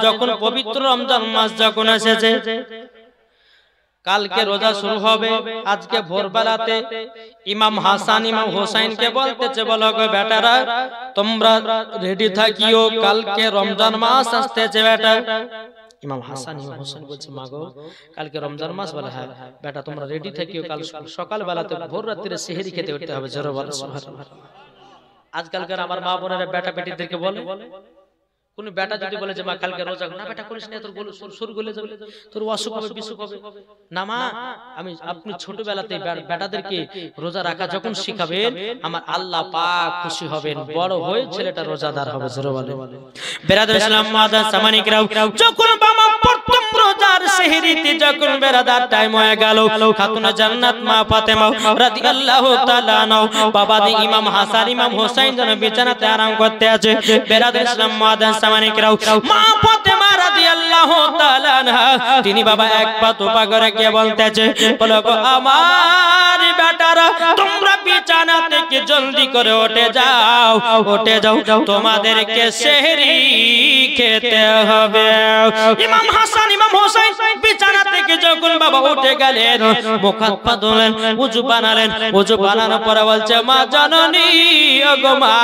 যখন পবিত্র রমজান মাস যখন এসেছে, কালকে রোজা শুরু হবে। আজকে ভোরবেলাতে ইমাম হাসান ইমাম হোসেনকে বলতেছে, বলো গো বেটারা তোমরা রেডি থাকিও, কালকে রমজান মাস আসতেছে বেটা। ইমাম হাসান ইমাম হোসেন বলছে, মাগো কালকে রমজান মাস? বলে হ্যাঁ। বেটা তোমরা রেডি থাকিও, কাল সকাল বেলাতে ভোর রাত্রে সেহরি খেতে উঠতে হবে। জোরে বলো সুবহানাল্লাহ। আজকালকার আমার মা বোনেরা বেটা বেটিদেরকে বলে, কোন বেটা যদি বলে যে মা কালকে রোজা, না বেটা করিস না, তোর গলা সুর গলে যাবে, তোর অসুখ হবে বিসুখ হবে। না মা, আপনি ছোটবেলাতে বেটাদেরকে রোজা রাখা যখন শিখাবেন, আমার আল্লাহ পাক খুশি হবেন, বড় হয়ে ছেলেটা রোজাদার হবে। জোরে বলে। বেরাদার ইসলাম মাদার সামানিকরাও, যখন বাবা প্রথম রোজার সেহরিতে যখন বেরাদার টাইম হয়ে গেল, খাতুনে জান্নাত মা ফাতেমা রাদিয়াল্লাহু তাআলা আনহা বাবা দি ইমাম হাসান ইমাম হোসেন যেন বিছানাতে আরাম করতে আছে। বেরাদার ইসলাম মাদার সামানিকরাও, মা ফাতেমা রাদিয়াল্লাহু তাআলা আনহা তিনি বাবা এক পা তোপা করে কে বলতেছে, বলো গো আমার বেটারা তোমরা বিছানা থেকে জলদি করে উঠে যাও, উঠে যাও, তোমাদেরকে সেহরি খেতে হবে। ইমাম হাসান ইমাম হোসেন বিছানা থেকে যখন বাবা উঠে গেলেন, মুখ হাত পা ধুলেন, ওযু বানালেন, ওযু বানানোর পরে বলছে, মা জননী ওগো মা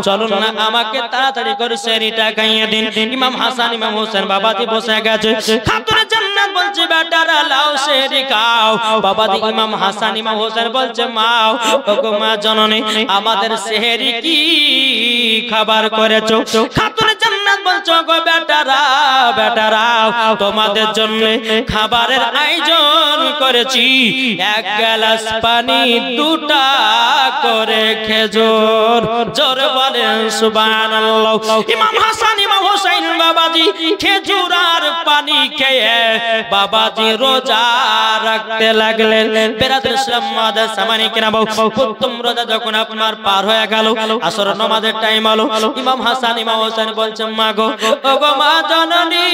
চলুন না আমাকে তাড়াতাড়ি করে সেহরিটা খাইয়ে দিন। ইমাম হাসান ইমাম হোসেন বাবাজি বসে গেছে। খাতুনে জান্নাত বলছে, বেটারা লাও সেহরি খাও। বাবাজি ইমাম হাসান ইমাম হোসেন বলছে, মা ওগো মা জননী আমাদের সেহরি কি খাবার করেছো? খাতুনে জান্নাত বলছো, গো বেটারা বেটারা তোমাদের জন্য খাবারের আয়োজন করেছি, এক গ্লাস পানি, দুটা করে খেজুর। জোরে বলেন সুবহানাল্লাহ। ইমাম হাসান ইমাম হোসেন বাবাজি খেজুর আর পানি খেয়ে বাবাজি রোজা রাখতে লাগলেন। বেরাদার ইসলাম মাদার সামানিকরাম, প্রথম রোজা যখন আপনার পার হয়ে গেল, আসর নামাজের টাইম হলো, ইমাম হাসান ইমাম হোসেন বলছেন, মা গো ও গো মা জননী,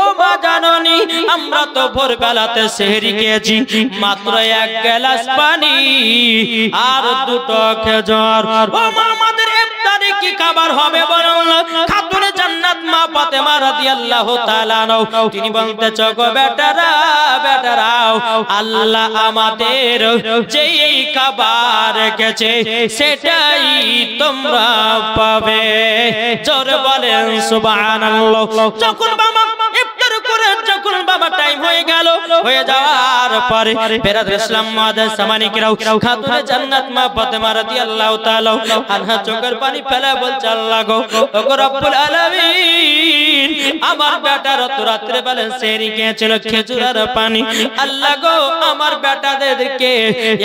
ও মা জননী আমরা তো ভোরবেলাতে সেহরি খেয়েছি, মাত্র এক গ্লাস পানি আর দুটো খেজুর। ও মা আমাদের ইফতারে কি খাবার হবে বলুন? খাতুনে জান্নাত মা ফাতেমা রাদিয়াল্লাহু তাআলা আনহা তিনি বলতেছ, গো বেটারা বেটারা আল্লাহ আমাদের যেই খাবার রেখেছে সেটাই তোমরা পাবে। জোরে বলেন সুবহানাল্লাহ। যখন বাবা ইফতার করে যখন বাবা টাইম হয়ে গেল, হয়ে যাওয়ার পরে বেরাদার ইসলাম মাদার সামানিকরাও, খাতুনে জান্নাত মা ফাতেমা রাদিয়াল্লাহু তাআলা আনহা চোখের পানি ফেলে বলছে, আল্লাহ গো ওগো রব্বুল আলামিন আমার বেটা রাত্রে বেলা সেহরি খেয়েছিল খেজুর আর পানি, আল্লাহ গো আমার বেটাদেরকে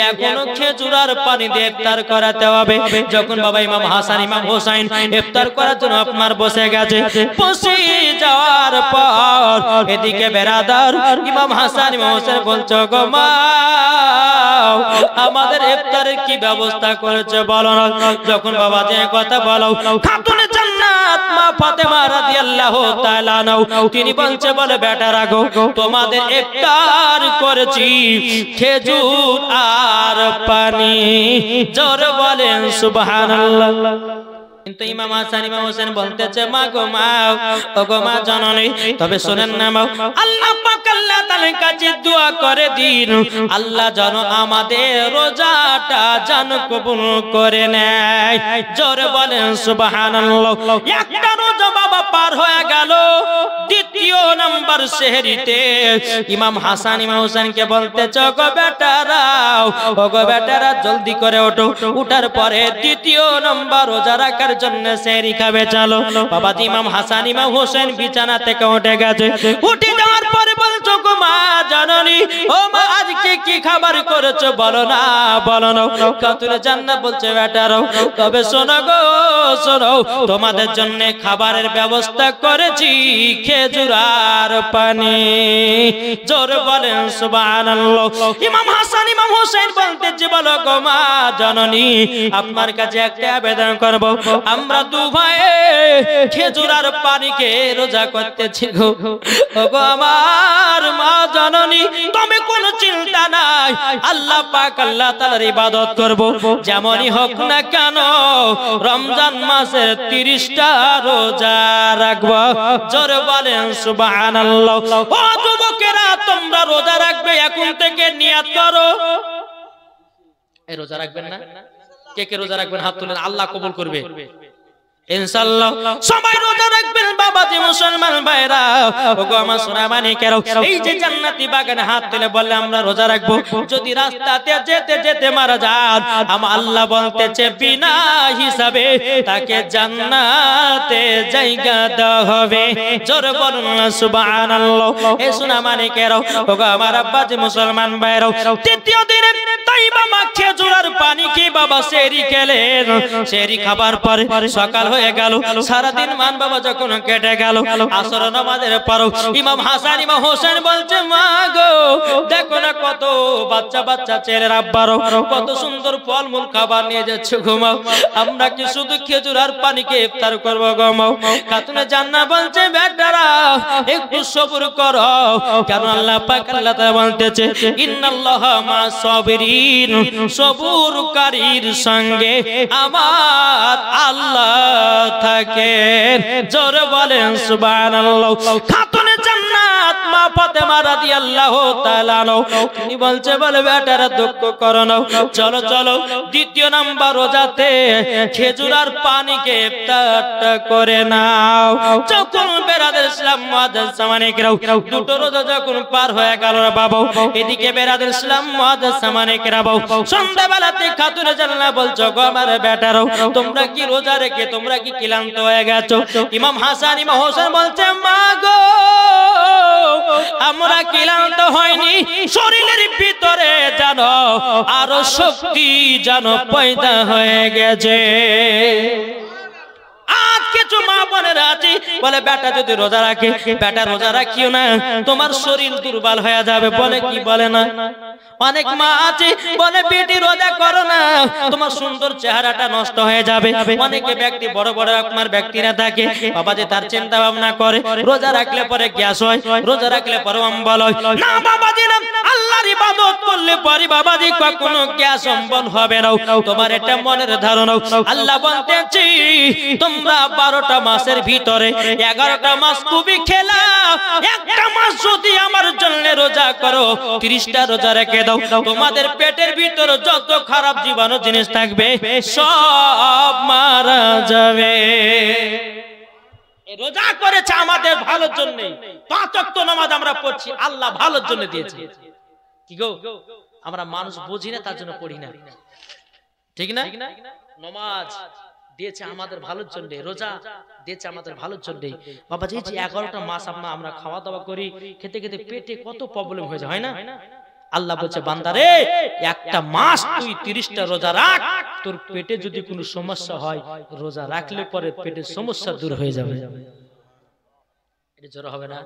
এখনো খেজুর আর পানি দিয়ে ইফতার করাতে হবে। যখন বাবা ইমাম হাসান ইমাম হোসেন ইফতার করার জন্য আপনার বসে গেছে, বসে যাওয়ার পর এদিকে বেরাদার ইমাম হাসান ইমাম হোসেন বলছো, গো মা আমাদের ইফতারের কি ব্যবস্থা করেছে বলো না। যখন বাবা যে কথা বলো, খাতুনে জান্নাত মা ফাতেমা রাদিয়াল্লাহু তাআলা আনহা তিনি বলছে, বলে বেটারা গো তোমাদের ইফতার করেছি খেজুর আর পানি। জোরে বলেন সুবহানাল্লাহ। কিন্তু ইমাম হাসান ইমাম হোসেন বলতেছে, মা গো মা ও গো মা জননী তবে শুনেন না মা, আল্লাহ পাক আল্লাহ তাআলার কাছে দোয়া করে দিন, আল্লাহ যেন আমাদের রোজাটা যেন কবুল করে নেয়। জোরে বলেন সুবহানাল্লাহ। একটা রোজা বাবা পার হয়ে গেল, দ্বিতীয় নাম্বার সেহরিতে ইমাম হাসান ইমাম হোসেনকে বলতেছে, গো বেটারা ও গো বেটারা জলদি করে ওঠো, উঠার পরে দ্বিতীয় নাম্বার রোজা রাখার জন্য সেহরি খাবে চলো। বাবা ইমাম হাসান ইমাম হোসেন বিছানা থেকে উঠে গেছে। উঠে যাওয়ার পরে বলছো, গো মা জননী ও মা আজকে কি খাবার করেছো বলো না বলো না। খাতুনে জান্নাত বলছে, বেটারা তবে শোনো গো শোনো, তোমাদের জন্য খাবারের ব্যবস্থা করেছি খেজুর আর পানি। জোরে বলেন সুবহানাল্লাহ। ইমাম হাসান ইমাম হোসেন বলতেছে, বলো গো মা জননী আপনার কাছে একটা আবেদন করব, আমরা দু ভাই খেজুর আর পানিকে রোজা করতেছি গো। ওগো আমার মা জননী তুমি কোনো চিন্তা নাই, আল্লাহ পাক আল্লাহ তাআলার ইবাদত করব, যেমনই হোক না কেন রমজান মাসের 30টা রোজা রাখব। জোরে বলেন সুবহানাল্লাহ। ও যুবকেরা, তোমরা রোজা রাখবে, এখন থেকে নিয়ত করো। এই রোজা রাখবেন না? কে কে রোজা রাখবেন হাত তুলেন, আল্লাহ কবুল করবে ইনশাআল্লাহ। সবাই রোজা রাখবেন বাবাজি মুসলমান ভাইরা। ওগো আমার সোনা মানিকেরা, এই যে জান্নাতি বাগানে হাত তুলে বললে আমরা রোজা রাখবো, যদি রাস্তাতে যেতে যেতে মারা যান, আমার আল্লাহ বলতেছে বিনা হিসাবে তাকে জান্নাতে জায়গা দেওয়া হবে। জোরে বলুন না সুবহানাল্লাহ। এই সোনা মানিকেরা, ওগো আমার আব্বাজি মুসলমান ভাইরা, তৃতীয় দিনে তাইবা মা খেজুরের পানি কি বাবা সেহরি খেলেন। সেহরি খাবার পরে সকাল হয়ে গেল, সারাদিন মান বাবা যখন কেটে গেল, আসর নামাজের পর ইমাম হাসান ইমাম হোসেন বলছে, মা গো দেখো না কত বাচ্চা বাচ্চা ছেলের আব্বারও কত সুন্দর ফলমূল খাবার নিয়ে যাচ্ছে, ঘুমাও, আমরা কি শুধু খেজুর আর পানিকে ইফতার করবো? ঘুমাও। খাতুনে জান্নাত বলছে, বেটারা একটু সবর করো, কারণ আল্লাহ পাক আল্লাহ তাআলা বলতেছে, ইন্নাল্লাহা মা'আস সাবিরিন, সবরকারীর সঙ্গে আমার আল্লাহ থাকে। জোরে বলেন সুবহানাল্লাহ। খাতুনে জান্নাত মা ফাতেমা রাদিয়াল্লাহু তাআলা তিনি বলছে, বলে বেটারা দুঃখ করো না, চলো চলো দ্বিতীয় নাম্বার রোজাতে খেজুর আর পানিকে ইফতার করে নাও। যখন বেরাদের ইসলাম মুআজ্জাজ সামানিকরাও দুটো রোজা যখন পার হয়ে গেল বাবা, এদিকে বেরাদের ইসলাম মুআজ্জাজ সামানিকরাও সন্ধ্যাবেলাতে খাতুনে জান্নাত বলছো, গো আমার বেটারাও তোমরা কি রোজা রেখে তোমরা কি ক্লান্ত হয়ে গেছো? ইমাম হাসান ইমাম হোসেন বলছে, মা গো আমরা ক্লান্ত হয়নি, শরীরের ভিতরে জানো আরো শক্তি জানো পয়দা হয়ে গেছে। কিছু মা বোনেরা আছে বলে, বেটা যদি রোজা রাখে, বেটা রোজা রাখিও না, তোমার শরীর দুর্বল হয়ে যাবে। বলে কি বলে না? অনেক মা আছে বলে, বেটি রোজা করো না, তোমার সুন্দর চেহারাটা নষ্ট হয়ে যাবে। অনেকে ব্যক্তি বড় বড় রকমের ব্যক্তিরা থাকে, বাবাজি তার চিন্তা ভাবনা করে রোজা রাখলে পরে গ্যাস হয়, রোজা রাখলে পরে অম্বল হয়। না বাবাজি না, আল্লাহর ইবাদত করলে পরে বাবাজি কখনো গ্যাস অম্বল হবে না। তোমার এটা মনের ধারণা। আল্লাহ বলতেছি, তোমরা 12টা মাসের ভিতরে 11টা মাস তুমি খেলা, একটা মাস যদি আমার জন্য রোজা করো, 30টা রোজা রেখে দাও, তোমাদের পেটের ভিতরে যত খারাপ জীবাণু জিনিস থাকবে সব মারা যাবে। রোজা করেছে আমাদের ভালোর জন্য, 5 ওয়াক্ত নামাজ আমরা পড়ছি আল্লাহ ভালোর জন্য দিয়েছে। কি গো, আমরা মানুষ বুঝি না তার জন্য পড়ি না, ঠিক না? নামাজ দিয়েছে আমাদের ভালোর জন্য, রোজা দিয়েছে আমাদের ভালোর জন্য। বাবা যে 11টা মাস আমরা খাওয়া দাওয়া করি, খেতে খেতে পেটে কত প্রবলেম হয়ে যায়, হয় না? আল্লাহ বলছে, বান্দারে একটা মাস তুই 30টা রোজা রাখ, তোর পেটে যদি কোনো সমস্যা হয়, রোজা রাখলে পরে পেটের সমস্যা দূর হয়ে যাবে। এটা জোর হবে না?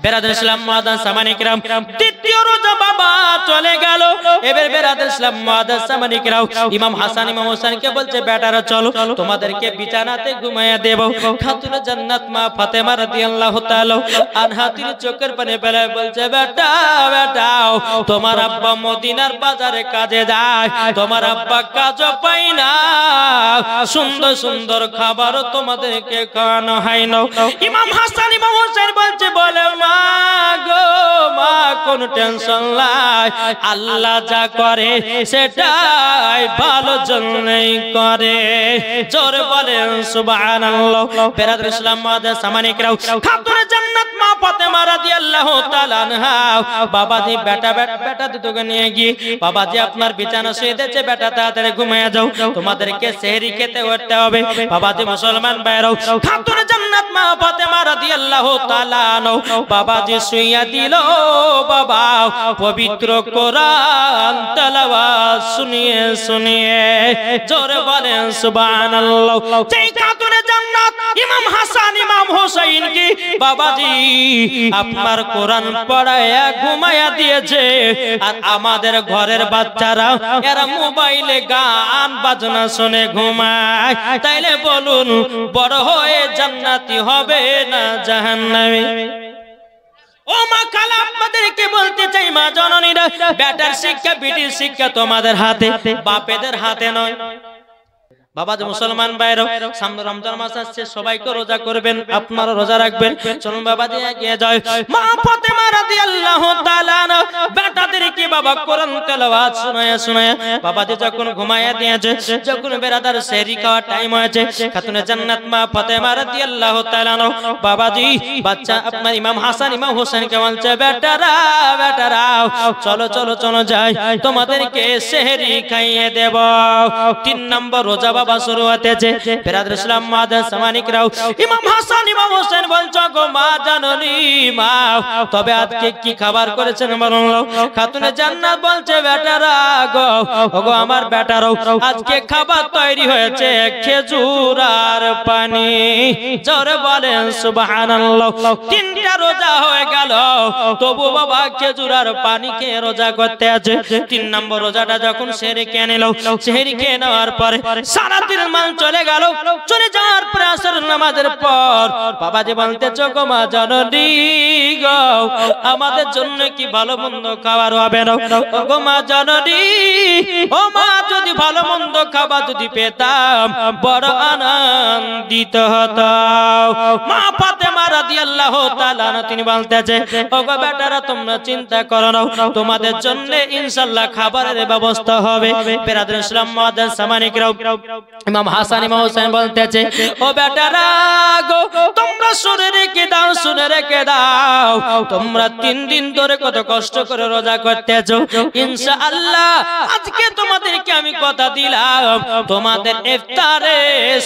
বেরাদের ইসলাম মুআজ্জাজ সামানিকরাম, তৃতীয় রোজা বাবা চলে গেল। এবার বেরাদের ইসলাম মুআজ্জাজ সামানিকরাও ইমাম হাসান ইমাম হোসেনকে বলছে, বেটারা চলো তোমাদেরকে বিছানাতে ঘুমাইয়া দেব। খাতুনে জান্নাত মা ফাতেমা রাদিয়াল্লাহু তাআলা আনহা তিনি চোখের পানি ফেলে বলছে, বেটা বেটাও তোমার আব্বা মদিনার বাজারে কাজে যায়, তোমার আব্বা কাজও পায় না, সুন্দর সুন্দর খাবারও তোমাদেরকে খাওয়ানো হয় না। ইমাম হাসান ইমাম হোসেন বলছে, বলে মা গো মা কোন টেনশন নাই, আল্লাহ যা করে সেটাই ভালো জন্যই করে। জোরে বলেন সুবহানাল্লাহ। বেরাদুল ইসলাম মুআজ্জাজ সামানিকরাও, খাতুনে জান্নাত মা ফাতেমা রাদিয়াল্লাহু তাআলা আনহা বাবাজি বেটা দুটোকে নিয়ে গিয়ে, বাবাজি আপনার বিছানা শুয়ে দিয়েছে, বেটা তাড়াতাড়ি ঘুমিয়ে যাও, তোমাদেরকে সেহরি খেতে উঠতে হবে। বাবাজি মুসলমান ভাইরাও, খাতুনে জান্নাত মা ফাতেমা রাদিয়াল্লাহু তাআলা আনহা বাবাজি শুইয়া দিল বাবা পবিত্র কোরআন তেলাওয়াত শুনিয়ে শুনিয়ে। জোরে বলেন সুবহানাল্লাহ। যেই খাতুনে জান্নাত ইমাম হাসান ইমাম হোসেন কি বাবাজি আপনার কোরআন পড়ায়া ঘুমায়া দিয়েছে, আর আমাদের ঘরের বাচ্চারা এরা মোবাইলে গান বাজনা শুনে ঘুমায়, তাইলে বলুন বড় হয়ে জান্নাতি হবে না জাহান্নামী? ও মা খালা আপনাদেরকে বলতে চাই মা জননীরা, বেটার শিক্ষা বিটির শিক্ষা তোমাদের হাতে, বাপেদের হাতে নয়। বাবা যে মুসলমান ভাইরা, সামনে রমজান মাস আসছে, সবাইকে রোজা করবেন, আপনারা রোজা রাখবেন। চলুন বাবা দিয়ে এগিয়ে যায়। মা ফাতেমা রাদিয়াল্লাহু তাআলা বেটাদেরকে বাবা কোরআন তেলাওয়াত শোনায় শোনায় বাবাজি যখন ঘুমায়া দিয়েছে, যখন বেরাদার সেহরি খাওয়ার টাইম হয়েছে, খাতুনে জান্নাত মা ফাতেমা রাদিয়াল্লাহু তাআলা বাবাজি বাচ্চা আপনার ইমাম হাসান ইমাম হোসেনকে বলছে, বেটারা বেটারা চলো চলো চলো যাই, তোমাদেরকে সেহরি খাইয়ে দেব। 3 নম্বর রোজা বাবা শুরু হতেছে। বিরাদর ইসলাম মাদার সামানিকরাও, ইমাম হাসান ইমাম হোসেন বলছো গো মা জাননী মা, তবে আজকে কি খাবার করেছেন বলুন। খাতুনে জান্নাত বলছে, বেটারা গো ওগো আমার বেটারাও, আজকে খাবার তৈরি হয়েছে খেজুর আর পানি। জোরে বলেন সুবহানাল্লাহ। 3টা রোজা হয়ে গেল, তবু বাবা খেজুর আর পানি খেয়ে রোজা করতে আছে। 3 নম্বর রোজাটা যখন সেহরি খেয়ে নিল, সেহরি খেয়ে নেওয়ার পরে সারাদিন মান চলে গেল। চলে যাওয়ার পরে আসর নামাজের পর বাবাজি বলতে গো মা জাননী গো, আমাদের জন্য কি ভালো মন্দ খাবার হবে না? গো মা জাননী, ও মা যদি ভালো মন্দ খাবার যদি পেতাম বড় আনন্দিত হতাম। মা ফাতেমা রাদিয়াল্লাহু তাআলা তিনি বলতেছে, ও গো বেটারা তোমরা চিন্তা করো না, তোমাদের জন্য ইনশাআল্লাহ খাবারের ব্যবস্থা হবে। বিরাদর ইসলাম মাদার সামানিকরাও, ইমাম হাসান ইমাম হোসেন বলতেছে, ও বেটারা গো তোমরা শুনে রেখে দাও, শুনে রেখে দাও, তোমরা 3 দিন ধরে কত কষ্ট করে রোজা করতেছো, ইনশাআল্লাহ আজকে তোমাদেরকে আমি কথা দিলাম, তোমাদের ইফতারে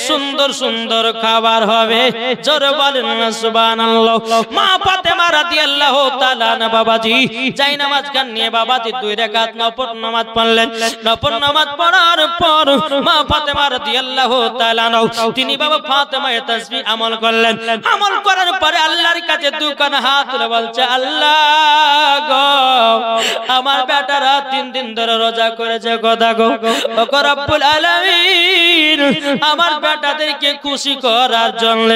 সুন্দর সুন্দর খাবার হবে। জোরে বলেন সুবহানাল্লাহ। মা ফাতেমা রাদিয়াল্লাহু তাআলা না বাবাজি যাই নামাজ গান নিয়ে বাবাজি 2 রাকাত নফল নামাজ পড়লেন। নফল নামাজ পড়ার পর মা ফাতেমা রাদিয়াল্লাহু তাআলা তিনি বাবা ফাতেমায়ে তাসবিহ আমল করলেন। আমল করার পরে আল্লাহর কাছে দুখানা হাত তুলে বলছে, আল্লাহ গো আমার বেটারা 3 দিন ধরে রোজা করেছে, কথা গো ও রব্বুল আলামিন আমার বেটাদেরকে খুশি করার জন্য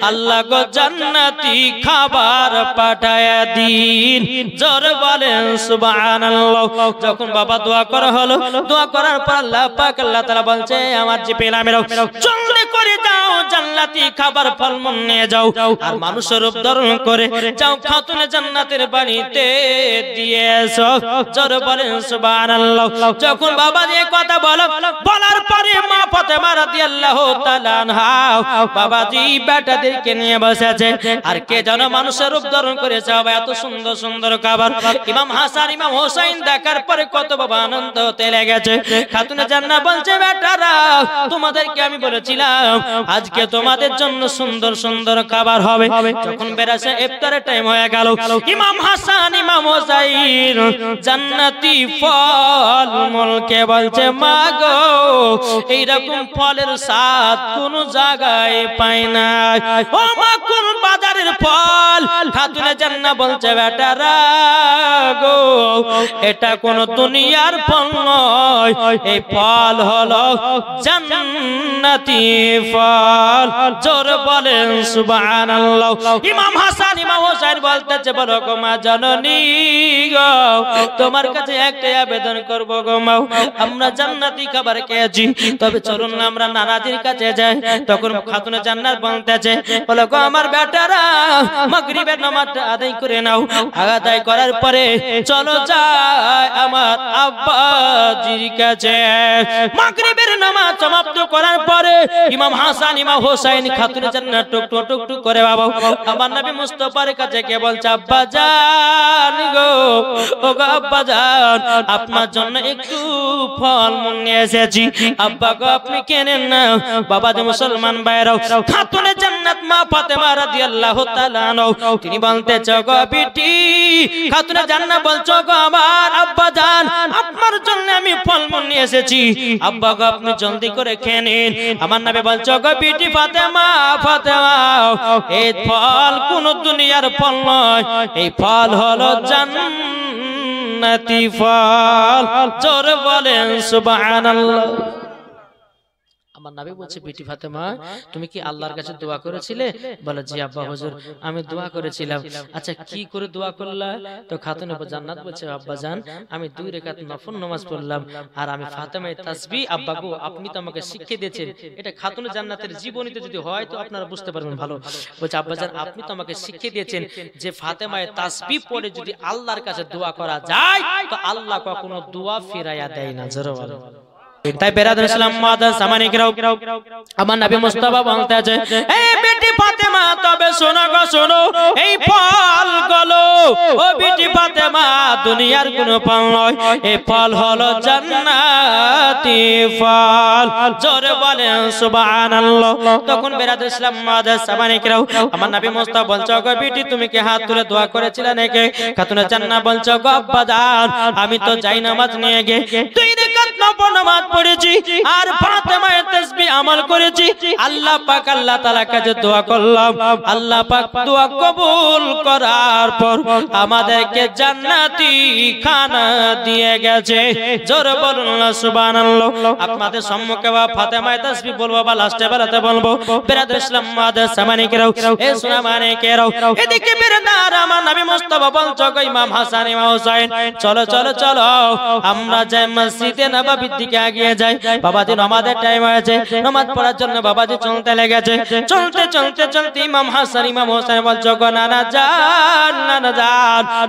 আল্লাহ গো জান্নাতি খাবার পাঠায়া দিন। জোরে বলেন সুবহানাল্লাহ। যখন বাবা দোয়া করা হলো, দোয়া করার পর আল্লাহ পাক আল্লাহ তাআলা বলছে, আমার যে পেলামেরাও জলদি করে যাও জান্নাতি খাবার ফলমূল নিয়ে যাও, আর মানুষের রূপ ধারণ করে যাও খাতুনে জান্নাতের বাড়িতে দিয়ে এসো। জোরে বলেন সুবহানাল্লাহ। যখন বাবা এই কথা বলার পরে মা ফাতেমা রাদিয়াল্লাহু তাআলা আনহা বাবাজি বেটাদেরকে নিয়ে বসেছে, আর কে যেন মানুষের রূপ ধারণ করেছে বাবা, এত সুন্দর সুন্দর খাবার। ইমাম হাসান ইমাম হোসেন দেখার পরে কত বাবা আনন্দ হতে লেগেছে। খাতুনে জান্নাত বলছে, বেটারা তোমাদেরকে আমি বলেছিলাম আজকে তোমাদের জন্য সুন্দর সুন্দর খাবার হবে। যখন বেরাসে ইফতারের টাইম হয়ে গেল, ইমাম হাসান ইমাম হোসেন জান্নাতি ফল মূলকে বলছে, মা গো এইরকম ফলের স্বাদ কোন জায়গায় পাই না, ও মা কোন বাজারের ফল? খাতুনে জান্নাত বলছে, বেটারা গো এটা কোন দুনিয়ার ফল নয়, এই ফল হলো জান্নাতি ফল। জোরে বলেন সুবহানাল্লাহ। ইমাম হাসান ইমাম হোসেন বলতেছে, বলো গো মা জাননী গো তোমার কাছে একটা আবেদন করব গো মা, আমরা জান্নাতি খাবার খেয়েছি, তবে চলুন না আমরা নানাজির কাছে যাই। তখন খাতুনে জান্নাত বলতেছে, বলো গো আমার বেটারা মাগরিবের নামাজটা আদায় করে নাও, আদায় করার পরে চলো যাই আমার আব্বাজির কাছে। মাগরিবের নামাজ সমাপ্ত করার পরে ইমাম হাসান ইমাম হোসেন খাতুনে জান্নাত টুক টুক টুক করে বাবা আমার নবী মুস্তাফার কাছে কে বলছে, আব্বা জান গো ও গো আব্বা জান আপনার জন্য একটু ফল মূল নিয়ে এসেছি, আব্বা গো আপনি কেনেন না। বাবা যে মুসলমান ভাইরাও, খাতুনে জান্নাত মা ফাতেমা রাদিয়াল্লাহু তাআলা তিনি বলতেছে, গো বিটি খাতুনে জান্নাত বলছো গো আমার আব্বা জান আপনার জন্য আমি ফল মূল নিয়ে এসেছি, আব্বা গো আপনি জলদি করে খেয়ে নিন। আমার নবী বলছো, গো বিটি ফাতেমা ফাতেমা এই ফল কোন দুনিয়ার ফল নয়, এই ফল হলো জান্নাতি ফল। জোরে বলেন সুবহানাল্লাহ। আমার নবী বলছে বেটি ফাতেমা তুমি কি আল্লাহর কাছে দোয়া করেছিলে? বলে জি আব্বা হুজুর আমি দোয়া করেছিলাম। আচ্ছা কি করে দোয়া করলা? তো খাতুনে জান্নাত বলছে আব্বা জান আমি 2 রাকাত নফল নামাজ পড়লাম আর আমি ফাতেমায়ে তাসবিহ আব্বা গো আপনি তো আমাকে শিখিয়ে দিয়েছেন, এটা খাতুনে জান্নাতের জীবনীতে যদি হয় তো আপনারা বুঝতে পারবেন ভালো। বলছে আব্বা জান আপনি তো আমাকে শিখিয়ে দিয়েছেন যে ফাতেমায়ে তাসবিহ পড়ে যদি আল্লাহর কাছে দোয়া করা যায় তো আল্লাহ কখনো দোয়া ফিরাইয়া দেয় না। জোরে বলো। তাই বেরাদর ইসলাম মাদার সামানিকরাও আমার নবী মুস্তাফা বলতে আছে এই বেটি ফাতেমা তবে শোনো গো শোনো এই ফলগুলো ও বেটি ফাতেমা দুনিয়ার কোনো ফল নয়, এই ফল হলো জান্নাতি ফল। জোরে বলেন সুবহানাল্লাহ। তখন বেরাদর ইসলাম মাদার সামানিকরাও আমার নবী মুস্তাফা বলছো গো বেটি তুমি কি হাত তুলে দোয়া করেছিলে নাকি? খাতুনে জান্নাত বলছো গো আব্বা জান আমি তো যাই নামাজ নিয়ে গে 2 রাকাত নফল নামাজ পড়েছি আর ফাতেমায়ে তাসবিহ আমল করেছি। আল্লাহ পাক আল্লাহ তাআলার কাছে দোয়া করলাম, আল্লাহ পাক দোয়া কবুল করার পর আমাদেরকে জান্নাতি খানা দিয়ে গেছে। জোরে বলুন না সুবহানাল্লাহ। আপনাদের সম্মুখে ফাতেমায়ে তাসবিহ বলবো বা লাস্টে বেলাতে বলবো। বেরাদর ইসলাম মাদার সামানিকরাও এ সোনা মানিকেরাও এদিকে বেরাদার আমার নবী মুস্তাফা বলছো গো ইমাম হাসান ইমাম হোসেন চলো চলো চলো আমরা যাই মসজিদে নববীর দিকে এগিয়ে যাই। বাবাজি নামাজের টাইম হয়েছে, নামাজ পড়ার জন্য বাবাজি চলতে লেগেছে। চলতে চলতে চলতে ইমাম হাসান ইমাম হোসেন বলছো গো নানা যান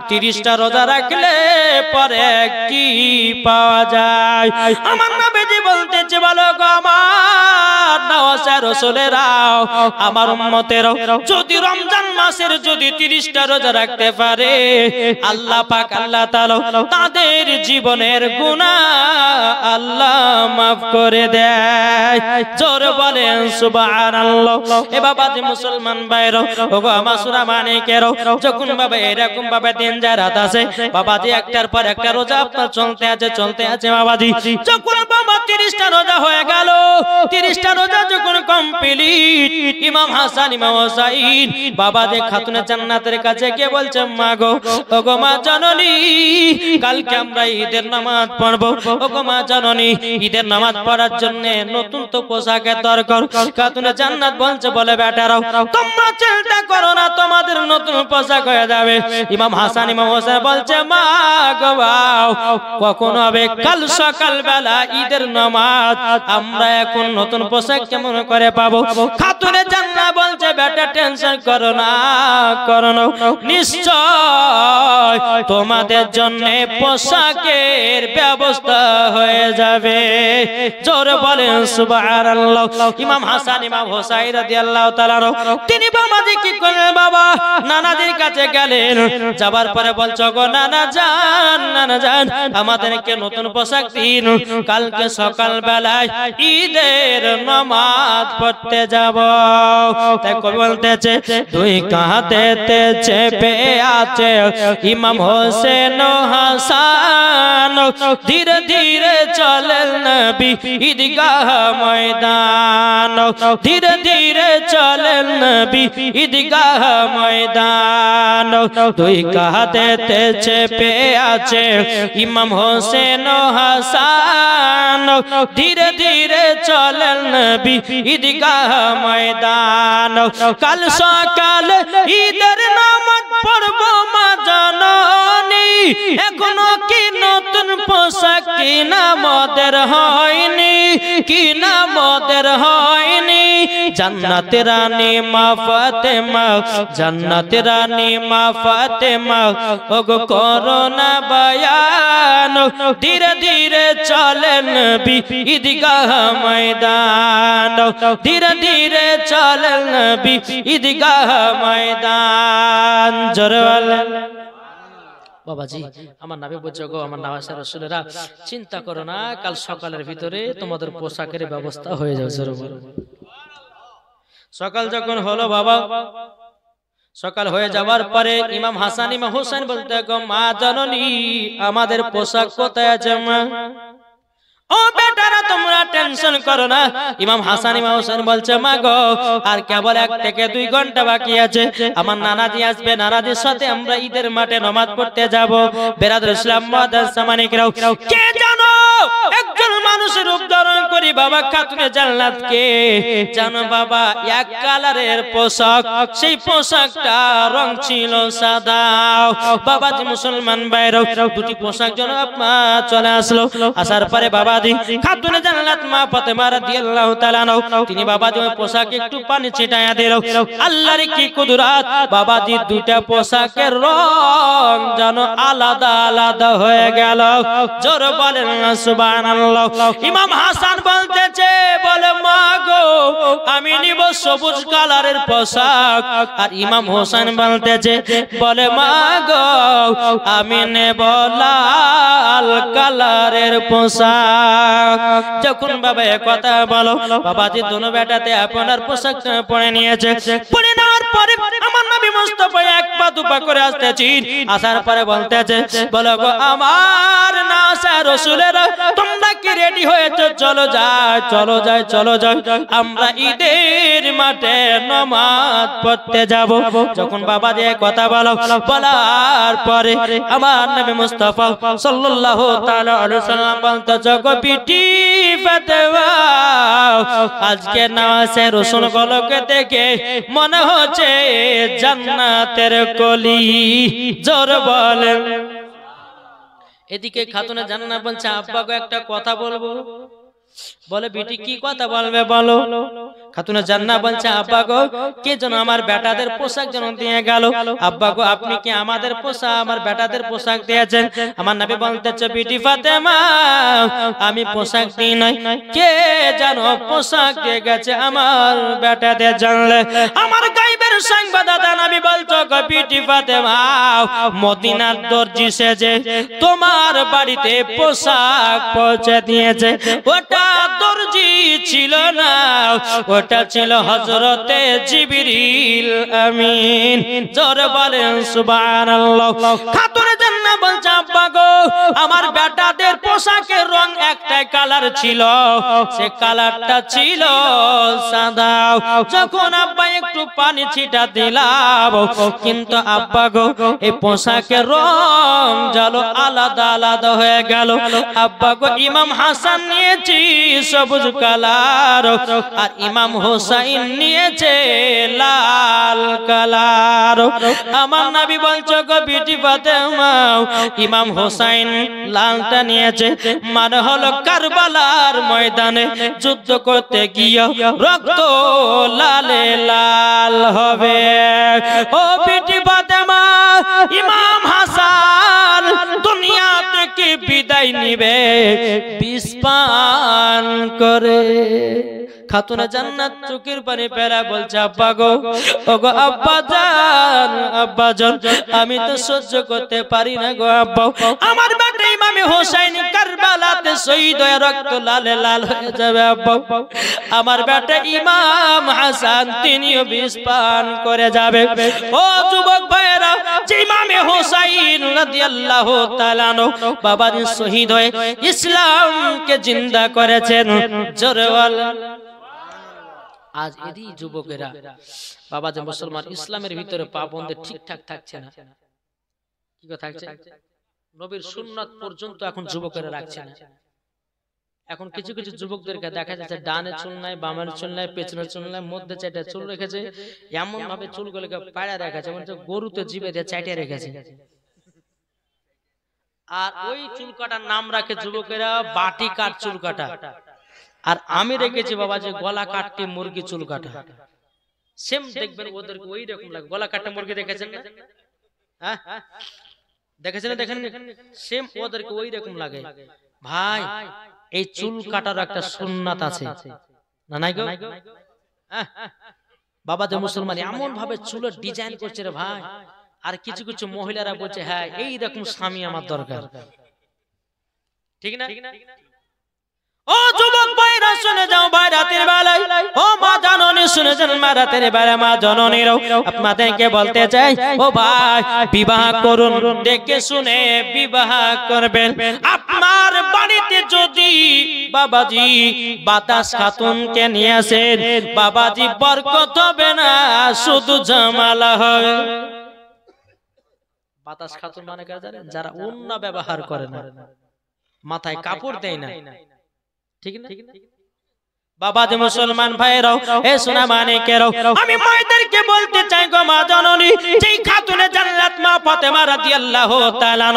30টা রোজা রাখলে পরে কি পাওয়া যায়? আমার নবীজি বলতেছে বলো গো আমার নওয়াজের রাসূলেরাও আমার উম্মতেরাও যদি রমজান মাসের যদি 30টা রোজা রাখতে পারে আল্লাহ পাক আল্লাহ তাআলা তাদের জীবনের গুনাহ আল্লাহ মাফ করে দেয়। জোরে বলেন সুবহানাল্লাহ। এ বাবাজি মুসলমান ভাইরা ওগো আমার সোনা মানিকেরা যখন বাবা এরকম ভাবে দিন যায় রাত আছে বাবাজি একটার পর একটা রোজা আপনার চলতে আছে বাবাজি। যখন বাবা 30টা রোজা হয়ে গেল 30টা রোজা যখন কমপ্লিট ইমাম হাসান ইমাম হোসেন বাবাজি খাতুনে জান্নাতের কাছে গিয়ে বলছে মা গো ওগো মা জননী কালকে আমরা ঈদের নামাজ পড়ব। ওগো মা জননী ঈদের নামাজ পড়ার জন্য নতুন তো পোশাকের দরকার। খাতুনে জান্নাত বলছে বলে বেটারাও তোমরা চিন্তা করো না তোমাদের নতুন পোশাক হয়ে যাবে। ইমাম হাসান ইমাম হোসেন বলছে মা গো কখন হবে? কাল সকাল বেলা ঈদের নামাজ, আমরা এখন নতুন পোশাক কেমন করে পাবো? খাতুনে জান্নাত বলছে বেটা টেনশন করো না নিশ্চয় তোমাদের জন্য পোশাকের ব্যবস্থা হয়ে যাবে। জোরে বলেন সুবহানাল্লাহ। ইমাম হাসান ইমাম হোসেন রাদিয়াল্লাহু তাআলা তিনি বাবাজি কি করলেন বাবা নানাজির কাছে গেলেন। যাবার পরে বলছো গো নানা জান আমাদেরকে নতুন পোশাক দিন, কালকে সকাল বেলায় ঈদের নামাজ পড়তে যাব। তাই কবি বলতেছে 2 কাঁধেতে চেপে আছে ইমাম হোসেন হাসান ধীরে ধীরে চলেন নবী ঈদগাহ ময়দান, ধীরে ধীরে চলেন নবী ঈদগাহ ময়দান। 2 কাঁধেতে চেপে আছে ইমাম হোসেন হাসান ধীরে ধীরে চলেন নবী ঈদগাহ ময়দান। কাল সকাল ঈদের নামাজ পড়ব মা জননী এখনো কি নতুন পোশাক কিনা মদের হয়নি, কিনা মদের হয়নি। জান্নাতের রানী মা ফাতেমা, জান্নাতের রানী মা ফাতেমা ওগো করোনা বয়ান ধীরে ধীরে চলেন নবী ঈদগাহ ময়দান, ধীরে ধীরে চলেন নবী ঈদগাহ ময়দান। জোরে বলেন বাবাজি আমার নবী বলছে গো আমার নওয়াজের রাসূলেরা চিন্তা করো না কাল সকালের ভিতরে তোমাদের পোশাকের ব্যবস্থা হয়ে যাবে। জোরে বলো। সকাল যখন হলো বাবা, সকাল হয়ে যাওয়ার পরে ইমাম হাসান ইমাম হোসেন বলতে গো মা জননী আমাদের পোশাক কোথায় আছে মা? ও বেটারা তোমরা টেনশন করো না। ইমাম হাসান ইমাম হোসেন বলছে মা গো আর কেবল 1 থেকে 2 ঘন্টা বাকি আছে, আমার নানাজি আসবে, নানাজির সাথে আমরা ঈদের মাঠে নামাজ পড়তে যাব। বেরাদর ইসলাম মাদার সামানিকরাও কে জানো একজন মানুষের রূপ ধারণ করে করি বাবা খাতুনে জান্নাতকে, জানো বাবা এক কালারের পোশাক, সেই পোশাকটা রং ছিল সাদা। বাবাজি মুসলমান ভাইরাও দুটি পোশাক যেন চলে আসলো। আসার পরে বাবাজি খাতুনে জান্নাত মা ফাতেমা রাদিয়াল্লাহু তাআলা তিনি বাবাজি ওই পোশাকে একটু পানি ছিটায়া দিল। আল্লাহর কি কুদরত, বাবাজি দুটা পোশাকের রং যেন আলাদা আলাদা হয়ে গেল। জোর বলেন না সুবহানাল্লাহ। ইমাম হাসান বলতেছে, বলে মা গো আমি নিব সবুজ কালারের পোশাক, আর ইমাম হোসেন বলতেছে, বলে মা গো আমি নেব লাল কালারের পোশাক। যখন বাবা এ কথা বলো, বাবাজি দোনো বেটাতে আপনার পোশাক পরে নিয়েছে। পরে নেওয়ার পরে আমার নবী মুস্তাফা এক পা দুপা করে আসতেছি। আসার পরে বলতেছে, বলো গো আমার নাসা রাসূলেরা তোমরা কি রেডি হয়েছো? চলো যাই চলো যাই চলো যাই, আমরা ঈদের মাঠে নামাজ পড়তে যাব। যখন বাবা যে কথা বলো, বলার পরে আমার নবী মুস্তাফা সাল্লাল্লাহু তাআলা আলাইহি সাল্লাম বলতেছে, গো বিটি ফাতেমা আজকে নাসা রাসূল গুলোকে দেখে মনে হচ্ছে জান্নাতের কলি। জোর বলেন। এদিকে খাতুনে জান্নাত বলছে, আব্বা গো একটা কথা বলবো। বলে বিটি কি কথা বলবে বলো। খাতুনে জান্নাত বলছে, আব্বা গো কে যেন আমার বেটাদের পোশাক যেন দিয়ে গেল। আব্বা গো আপনি কি আমাদের পোশাক আমার বেটাদের পোশাক দিয়েছেন? আমার নবী বলতেছে, বিটি ফাতেমা আমি পোশাক দিই নাই, কে যেন পোশাক দিয়ে গেছে আমার বেটাদের। জানলে আমার গায়বের সংবাদদাতা নবী বলছো, গো বিটি ফাতেমা মদিনার দর্জি সেজে তোমার বাড়িতে পোশাক পৌঁছে দিয়েছে। ওটা দর্জি ছিল না, ওটা ছিল হযরতে জিবরিল আমিন। জোরে বলেন সুবহানাল্লাহ। খাতুনে জান্নাত বলছে, আব্বা গো আমার বেটাদের পোশাকের রং একটাই কালার ছিল, সে কালারটা ছিল সাদা। যখন আব্বা একটু পানি ছিটা দিলাম, কিন্তু আব্বা গো এই পোশাকের রং যেন আলাদা আলাদা হয়ে গেল। আব্বা গো ইমাম হাসান নিয়েছি সবুজ কালার, আর ইমাম হোসাইন নিয়েছে লাল কালার। আমার নবী বলছো, গো বিটি ফাতেমা ইমাম হোসাইন লালটা নিয়েছে, মানে হলো কারবালার ময়দানে যুদ্ধ করতে গিয়ে রক্ত লালে লাল হবে। ও বিটি ফাতেমা ইমাম হাসান দুনিয়া থেকে বিদায় নিবে বিষ পান করে। খাতুনে জান্নাত চোখের পানি ফেলা বলছে, আব্বা গো ওগো আব্বা জান, আব্বা জান আমি তো সহ্য করতে পারি না গো আব্বা। আমার বেটা ইমাম হোসেন কারবালাতে শহীদ হয়ে রক্ত লালে লাল হয়ে যাবে আব্বা। আমার বেটা ইমাম হাসান তিনিও বিষ পান করে যাবে। ও যুবক ভাইরা, যে ইমাম হোসেন রাদিয়াল্লাহু তাআলা আনহু বাবার শহীদ হয়ে ইসলামকে জিন্দা করেছেন। জোরে বলেন। আজ এদি যুবকেরা বাবা যে মুসলমান ইসলামের ভিতরে পাবন্দে ঠিকঠাক থাকছে না। কি কথা থাকছে? নবীর সুন্নাত পর্যন্ত এখন যুবকেরা রাখছে না। এখন কিছু কিছু যুবকদেরকে দেখা যাচ্ছে ডানে চুল নাই, বামের চুল নাই, পেছনের চুল নাই, মধ্যে চারটা চুল রেখেছে, এমন ভাবে চুলগুলোকে পাড়া রেখেছে মানে গরুতে জিভে দিয়ে চাটিয়ে রেখেছে। আর ওই চুল কাটার নাম রাখে যুবকেরা বাটি কাট চুল কাটা। আর আমি রেখেছি বাবা যে গলা কাটতে মুরগি চুল কাটা। সেম দেখবেন ওদেরকে ওই রকম লাগে। গলা কাটতে মুরগি দেখেছেন না? হ্যাঁ দেখেছেন না? দেখেন সেম ওদেরকে ওই রকম লাগে। ভাই এই চুল কাটার একটা সুন্নাত আছে না নাই গো? বাবা যে মুসলমান এমন ভাবে চুলের ডিজাইন করছে রে ভাই। আর কিছু কিছু মহিলারা বলছে, হ্যাঁ এই রকম স্বামী আমার দরকার। ঠিক না? ও যুবক ভাইরা শুনে যাও, ভাই রাতের বেলায় ও মা জননী শুনে যান, মা রাতের বেলা মা জননীরাও আপনাদেরকে বলতে চাই, ও ভাই বিবাহ করুন, দেখে শুনে বিবাহ করবেন। আপনার বাড়িতে যদি বাবাজি বাতাস খাতুনকে নিয়ে আসেন, বাবাজি বরকত হবে না, শুধু ঝামেলা হবে। বাতাস খাতুন মানে কারা জানেন? যারা ওড়না ব্যবহার করে না, মাথায় কাপড় দেয় না, ঠিক না? বাবাজি মুসলমান ভাইরাও, এ সোনা মানিকেরাও, আমি মায়েদেরকে বলতে চাই গো মা জননী, যেই খাতুনে জান্নাত মা ফাতেমা রাদিয়াল্লাহু তাআলা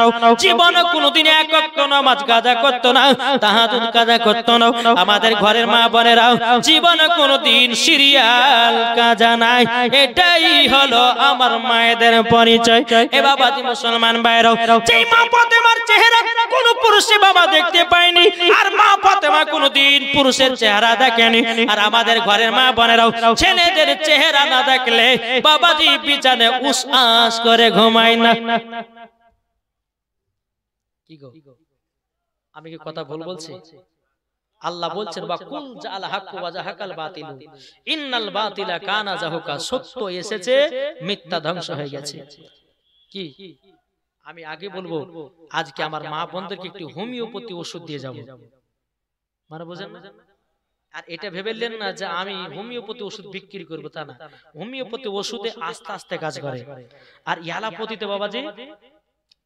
জীবনে কোনোদিন এক ওয়াক্ত নামাজ কাজা করত না, তাহাজ্জুদ কাজা করত না। আমাদের ঘরের মা বোনেরাও জীবনে কোনোদিন সিরিয়াল কাজা নাই। এটাই হলো আমার মায়েদের পরিচয়। এ বাবাজি মুসলমান ভাইরাও, যেই মা ফাতেমার চেহারা কোন পুরুষে বাবা দেখতে পায়নি, আর মা ফাতেমা কোনোদিন পুরুষের চেহারা দেখেনি, আর আমাদের ঘরের মা বোনেরাও ছেলেদের চেহারা না দেখলে বাবাজি বিছানে উসআস করে ঘুমায় না। কি গো, আমি কি কথা ভুল বলছি? আল্লাহ বলছেন বা কুল জাল হাক্কু ওয়া জাহাকাল বাতিল ইন্নাল বাতিলা কানা জাহুকা, সত্য এসেছে মিথ্যা ধ্বংস হয়ে গেছে। কি আমি আগে বলবো, আজকে আমার মা বোনদেরকে একটু হোমিওপ্যাথি ওষুধ দিয়ে যাব, মানে বুঝেন না? আর এটা ভেবেলেন না যে আমি হোমিওপ্যাথি ওষুধ বিক্রি করবো, তা না। হোমিওপ্যাথি ওষুধে আস্তে আস্তে কাজ করে, আর অ্যালোপ্যাথিতে বাবাজি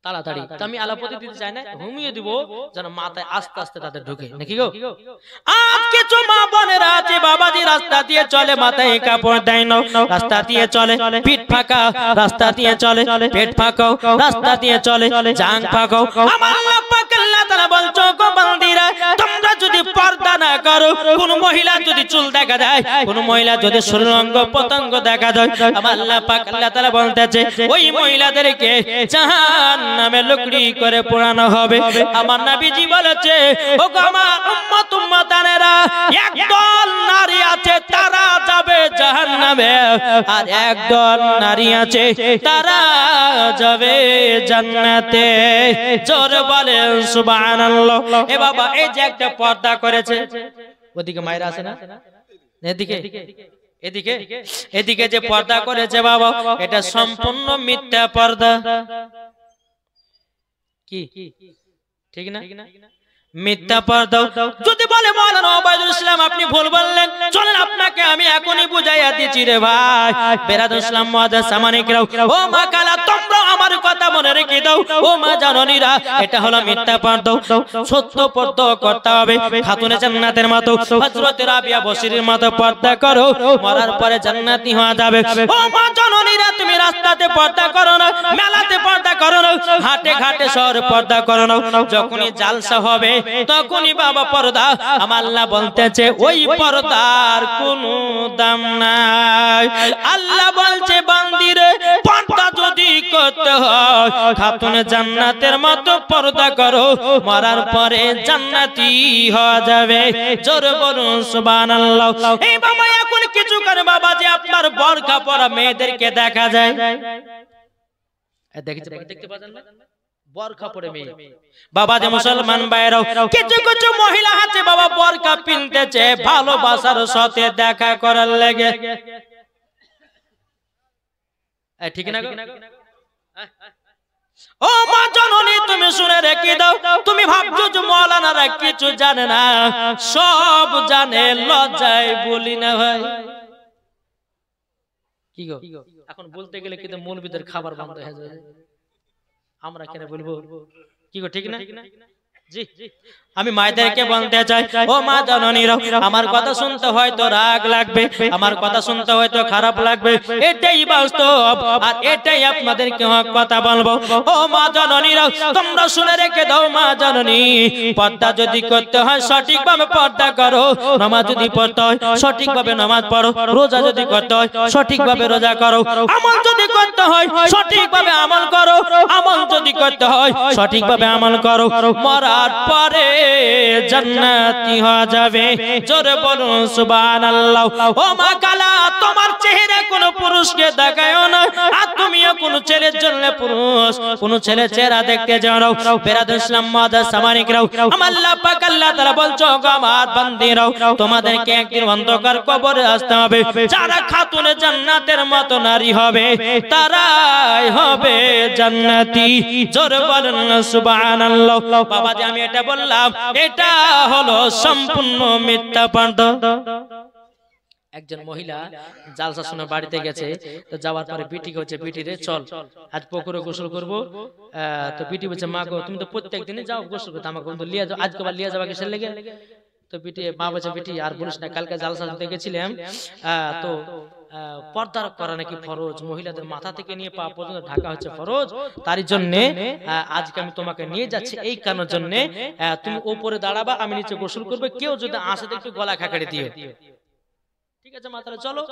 তাড়াতাড়ি। তো আমি অ্যালোপ্যাথি দিতে চাই না, হোমিও দিব যেন মাথায় আস্তে আস্তে তাদের ঢোকে নাকি গো। আজ কিছু মা বোনেরা আছে বাবাজি রাস্তা দিয়ে চলে, মাথায় কাপড় দেয় না, রাস্তা দিয়ে চলে পিঠ ফাঁকা, রাস্তা দিয়ে চলে পেট ফাঁকাও, রাস্তা দিয়ে চলে জাং ফাঁকাও। আমার আল্লাহ পাক আল্লাহ তাআলা বলছো গো বান্দিরা, তোমরা যদি পর্দা না করো, কোন মহিলা যদি চুল দেখা যায়, কোন মহিলা যদি শরীরাঙ্গ পতঙ্গ দেখা যায়, আমার আল্লাহ পাক আল্লাহ তাআলা বলতেছে ওই মহিলাদেরকে জাহান্নামে লুকড়ি করে পোড়ানো হবে। আমার নবীজি বলেছে ও গো আমার উম্মত উম্মতানেরা, একদল নারী আছে তারা যাবে জাহান্নামে, আর একদল নারী আছে তারা যাবে জান্নাতে। জোরে বলেন সুবহানাল্লাহ। এ বাবা, এই যে একটা পর্দা করেছে, ওদিকে মায়েরা আছে না, এদিকে এদিকে এদিকে যে পর্দা করেছে বাবা, এটা সম্পূর্ণ মিথ্যা পর্দা। কি ঠিক না? মিথ্যা পর্দা। যদি বলে মাওলানা ওবায়দুল ইসলাম আপনি ভুল বললেন, চলেন আপনাকে আমি এখনই বুঝাইয়া দিচ্ছি রে ভাই। বেরাদুল ইসলাম মুআজ্জাজ সামানিকরাও, ও মা কালা তোমরা আমার কথা মনে রেখে দাও, ও মা জননীরা, এটা হলো মিথ্যা পর্দা। সত্য পর্দা করতে হবে, খাতুনে জান্নাতের মতো, হযরত রাবিয়া বসরির মতো পর্দা করো, মরার পরে জান্নাতি হওয়া যাবে। ও মা জননীরা, তুমি রাস্তাতে পর্দা করো না, মেলাতে পর্দা করো না, হাটে ঘাটে শহরে পর্দা করো না, যখনই জালসা হবে তখনই বাবা পর্দা। আমার আল্লাহ বলতেছে ওই পর্দার কোনো দাম নাই। আল্লাহ বলছে বান্দিরে, পর্দা যদি করতে হয় খাতুনে জান্নাতের মতো পর্দা করো, মরার পরে জান্নাতি হওয়া যাবে। জোরে বলুন সুবহানাল্লাহ। এই বাবা এখন কিছু করে বাবা যে আপনার বোরকা পরা মেয়েদেরকে দেখা যায়, দেখতে পাচ্ছেন না বোরকা পরে মেয়ে। বাবা যে মুসলমান ভাইরাও, কিছু কিছু মহিলা আছে বাবা বোরকা পিনতেছে ভালোবাসার সাথে দেখা করার লাগে, ঠিক না? ও মা জননী, তুমি শুনে রেখে দাও, তুমি ভাবছো যে মাওলানারা কিছু জানে না, সব জানে, লজ্জায় বলি না ভাই। কি গো, এখন বলতে গেলে কিন্তু মৌলবীদের খাবার বন্ধ হয়ে যাবে, আমরা কেন বলবো? কি গো, ঠিক না? জি, আমি মায়েদেরকে বলতে চাই, ও মা জননীরা, আমার কথা শুনতে হয়তো রাগ লাগবে, আমার কথা শুনতে হয়তো খারাপ লাগবে, এটাই বাস্তব, আর এটাই আপনাদেরকে কথা বলবো। ও মা জননীরা, তোমরা শুনে রেখে দাও মা জননী, পর্দা যদি করতে হয় সঠিকভাবে পর্দা করো, নামাজ যদি পড়তে হয় সঠিকভাবে নামাজ পড়ো, রোজা যদি করতে হয় সঠিকভাবে রোজা করো, আমল যদি করতে হয় সঠিকভাবে আমল করো, আমল যদি করতে হয় সঠিকভাবে আমল করো, মরার পরে জান্নাতি হওয়া যাবে। জোরে বলুন সুবহানাল্লাহ। ও মা কালা, তোমার চেহারা কোন পুরুষকে দেখায়ও না, আর তুমিও কোন ছেলের জন্য পুরুষ কোন ছেলে চেহারা দেখতে যাও না। বেরাদুল ইসলাম মুআজ্জাজ সামানিকরাও, আমার আল্লাহ পাক আল্লাহ তাআলা বলছো গো আমার বান্দিরাও, তোমাদেরকে একদিন অন্ধকার কবরে আসতে হবে। যারা খাতুনে জান্নাতের মতো নারী হবে তারাই হবে জান্নাতি। জোরে বলুন সুবহানাল্লাহ। বাবা যে আমি এটা বললাম, এটা হলো সম্পূর্ণ মিথ্যা পর্দা। একজন মহিলা জালসা শুনে বাড়িতে গেছে, তো যাওয়ার পরে বিটি হচ্ছে, বিটি রে চল আজ পুকুরে গোসল করবো। তো বিটি বলছে মা গো তুমি তো প্রত্যেক দিনে যাও গোসল করতে, আমাকে কিন্তু লিয়ে যাও, আজকে আবার লিয়ে যাবা কিসের লেগে? তো বেটি মা বলছে বেটি আর বলিস না, কালকে জালসা দেখেছিলাম তো পর্দা করা নাকি ফরজ, মহিলাদের মাথা থেকে নিয়ে পা পর্যন্ত ঢাকা হচ্ছে ফরজ, তার জন্য আজকে আমি তোমাকে নিয়ে যাচ্ছি এই কারণের জন্য তুমি উপরে দাঁড়াবা, আমি নিচে গোসল করবে, কেউ যদি আসে তো একটু গলা খাকাড়ে দিও। ঠিক আছে মা, তাহলে চলো।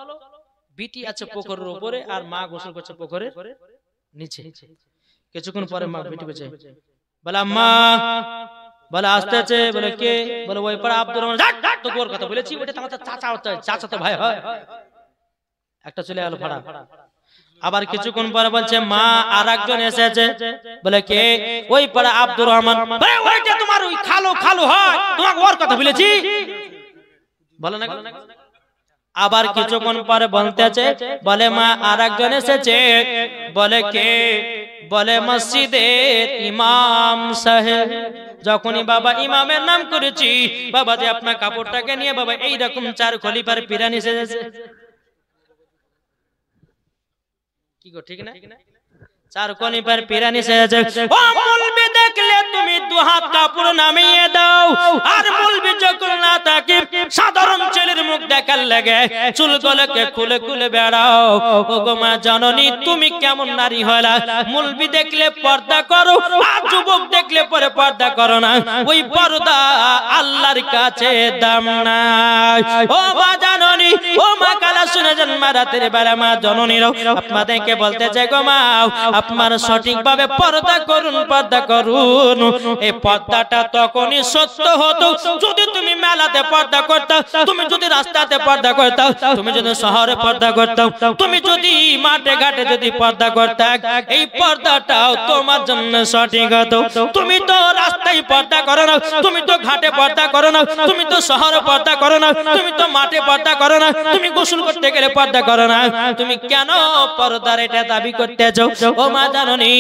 বিটি আছে পুকুরের উপরে আর মা গোসল করছে পুকুরের নিচে। কিছুক্ষণ পরে মা বিটি বলছে, বলে আম্মা, বলে আসতেছে, বলে কে, বলে ওই পাড়া আব্দুর রহমান। তো ওর কথা বলেছি, ওটা তো আমাদের চাচা হচ্ছে, চাচা তো ভাই হয়। একটা চলে গেল ভাড়া। আবার কিছুক্ষণ পরে বলছে মা আর একজন এসেছে, বলে কে, ওই পাড়া আব্দুর রহমান। ওইটা তোমার ওই খালো খালো হয়, তোমাকে ওর কথা বলেছি, বলে না। আবার কিছুক্ষণ পরে বলতেছে, বলে মা আর একজন এসেছে, বলে কে, বলে মসজিদের ইমাম সাহেব। যখনই বাবা ইমামের নাম করেছি, বাবা যে আপনার কাপড়টাকে নিয়ে বাবা এইরকম 4 খলিফার পিরানি এসেছে। কি গো ঠিক না? 4 খলিফার পিরানি এসেছে। ও মুলবি দেখলে তুমি 2 হাত কাপড় নামিয়ে দাও, আর মুলবি যখন না থাকে সাধারণ ছেলের মুখ দেখার লাগে চুলগুলোকে খুলে খুলে বেড়াও। ও গো মা জননী, তুমি কেমন নারী হলা, মুলবি দেখলে পর্দা করো আর যুবক দেখলে পরে পর্দা করো না, ওই পর্দা আল্লাহর কাছে দাম নাই। ও মা জননী, ও মা কালা শুনে যান, মা রাতের বেলা মা জননীরাও আপনাদেরকে বলতেছে গো মা, আপনারা সঠিকভাবে পর্দা করুন, পর্দা করুন। এই পর্দাটা তখনই সত্য হতো যদি তুমি মেলাতে পর্দা করতাম, তুমি যদি রাস্তাতে পর্দা করতাম, তুমি যদি শহরে পর্দা করতাম, তুমি যদি মাঠে ঘাটে যদি পর্দা করতাম, এই পর্দাটাও তোমার জন্য সঠিক হতো। তুমি তো রাস্তায় পর্দা করো না, তুমি তো ঘাটে পর্দা করো না, তুমি তো শহরে পর্দা করো না, তুমি তো মাঠে পর্দা করো না, তুমি গোসল করতে গেলে পর্দা করো না, তুমি কেন পর্দার এটা দাবি করতেছো? ও মা জাননি,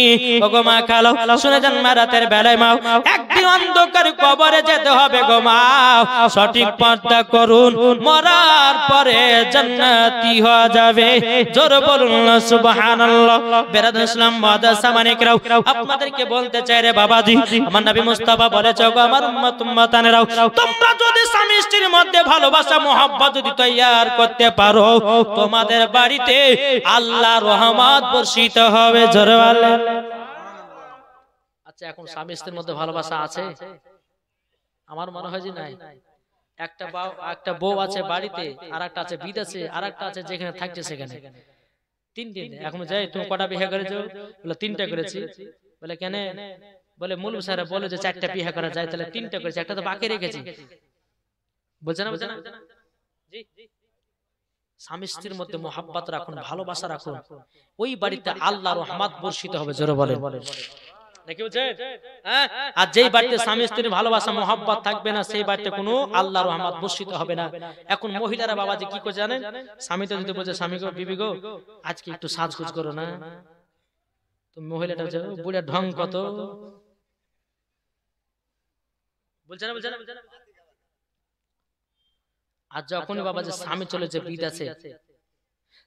ও গো মা খালো শুনে যান, মা রাতের বেলায় মা একদিন অন্ধকার কবরে যেতে হবে গো মা, সঠিক পর্দা করুন, মরার পরে জান্নাতি হওয়া যাবে। জোর বলুন না সুবহানাল্লাহ। বেরাদুল ইসলাম মাদ্রাসা মানিকরাও আপনাদেরকে বলতে চাই রে বাবাজি, আমার নবী মুস্তাফা বলেছে গো আমার উম্মত উম্মতানেরাও, তোমরা যদি স্বামী স্ত্রীর মধ্যে ভালোবাসা মহব্বত যদি তৈয়ার করতে পারো, তোমাদের বাড়িতে আল্লাহর রহমত বর্ষিত হবে। জোরে বলেন। আচ্ছা, এখন স্বামী স্ত্রীর মধ্যে ভালোবাসা আছে? আমার মনে হয় যে নাই। একটা বউ আছে বাড়িতে, আর একটা আছে বিদেশে, আর একটা আছে যেখানে থাকছে সেখানে। 3 দিন এখন যাই, তুমি কটা বিয়ে করেছো? বলে 3টা করেছি। বলে কেন? বলে মুলবি স্যার বলে যে 4টা বিয়ে করা যায়, তাহলে 3টা করেছি, একটা তো বাকি রেখেছি। বলছে না, বলছে না জি। স্বামী স্ত্রীর মধ্যে মহব্বত রাখুন, ভালোবাসা রাখুন, ওই বাড়িতে আল্লাহর রহমত বর্ষিত হবে। জোরে বলেন। আর যেই বাড়িতে স্বামী স্ত্রীর ভালোবাসা মহব্বত থাকবে না, সেই বাড়িতে কোনো আল্লাহর রহমত বর্ষিত হবে না। এখন মহিলারা বাবাজি কি করে জানেন? স্বামী তো যদি বলছে, স্বামী গো, বিবি গো, আজকে একটু সাজগোজ করো না, তো মহিলাটা বলছে বুড়া ঢং কত, বলছে না, বলছে না, বলছে না। আর যখনই বাবাজি স্বামী চলেছে বিদেশে,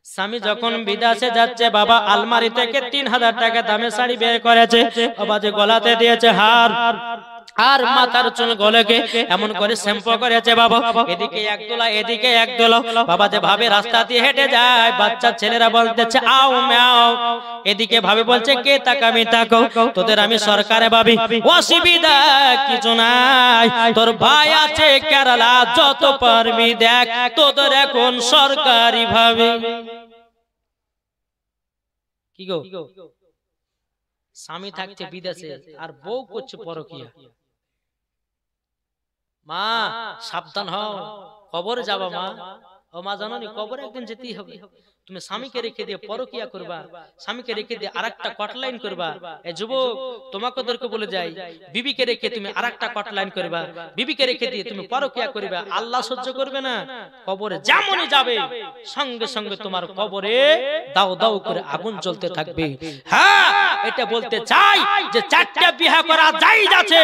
স্বামী যখন বিদেশে যাচ্ছে বাবা, আলমারি থেকে 3000 টাকা দামের শাড়ি বের করেছে, বাবাজি গলাতে দিয়েছে হার, আর মাথার চুল গলেকে এমন করে শ্যাম্পু করেছে বাবা, এদিকে এক দোলা এদিকে এক দোলা। বাবা যে ভাবে রাস্তা দিয়ে হেঁটে যায়, বাচ্চা ছেলেরা বলতেছে আও ম্যাও, এদিকে ভাবে বলছে কে তাকামি তাকো, তোদের আমি সরকারে ভাবি, অসুবিধা কিছু নাই, তোর ভাই আছে কেরালা, যত পারবি দেখ, তোদের এখন সরকারি ভাবে। কি গো, স্বামী থাকছে বিদেশে আর বউ করছে পরকিয়া। মা সাবধান হও, কবরে যাবা মা। ও মা জানোনি, কবরে একদিন যেতেই হবে। তুমি স্বামীকে রেখে দিয়ে পরকিয়া করবা, স্বামীকে রেখে দিয়ে আরেকটা কটলাইন করবা। এই যুবক তোমাকে বলে যাই, বিবিকে রেখে তুমি আরেকটা কটলাইন করবা, বিবিকে রেখে দিয়ে তুমি পরকিয়া করবা, আল্লাহ সহ্য করবে না। কবরে যেমনই যাবে সঙ্গে সঙ্গে তোমার কবরে দাও দাও করে আগুন জ্বলতে থাকবে। হ্যাঁ, এটা বলতে চাই যে 4টা বিয়ে করা জায়েজ আছে,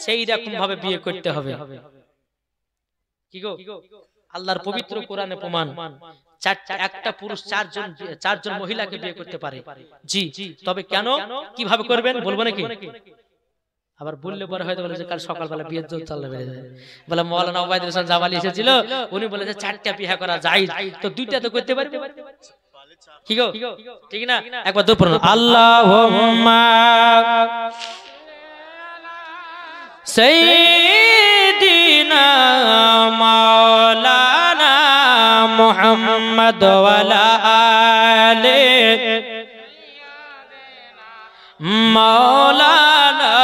সেই রকম ভাবে বিয়ে করতে হবে। কি গো, আল্লাহর পবিত্র কোরআনে প্রমাণ, একটা পুরুষ 4জন মহিলাকে বিয়ে করতে পারে। জি, তবে কেন, কিভাবে করবেন বলবো নাকি? আবার বললে পরে হয়তো বলে যে কাল সকালবেলা বিয়ের জোর চাল্লা বেড়ে যায়, বলে মৌলানা ওবায়দুল হাসান জামালি এসেছিল, উনি বলেছে 4টা বিয়ে করা যায়, তো 2টা তো করতে পারবে। কি গো ঠিক না? একবার দূর পড়ুন, আল্লাহুম্মা সাইয়্যিদিনা মাওলানা মুহাম্মদ ওয়া আলা আলি মাওলানা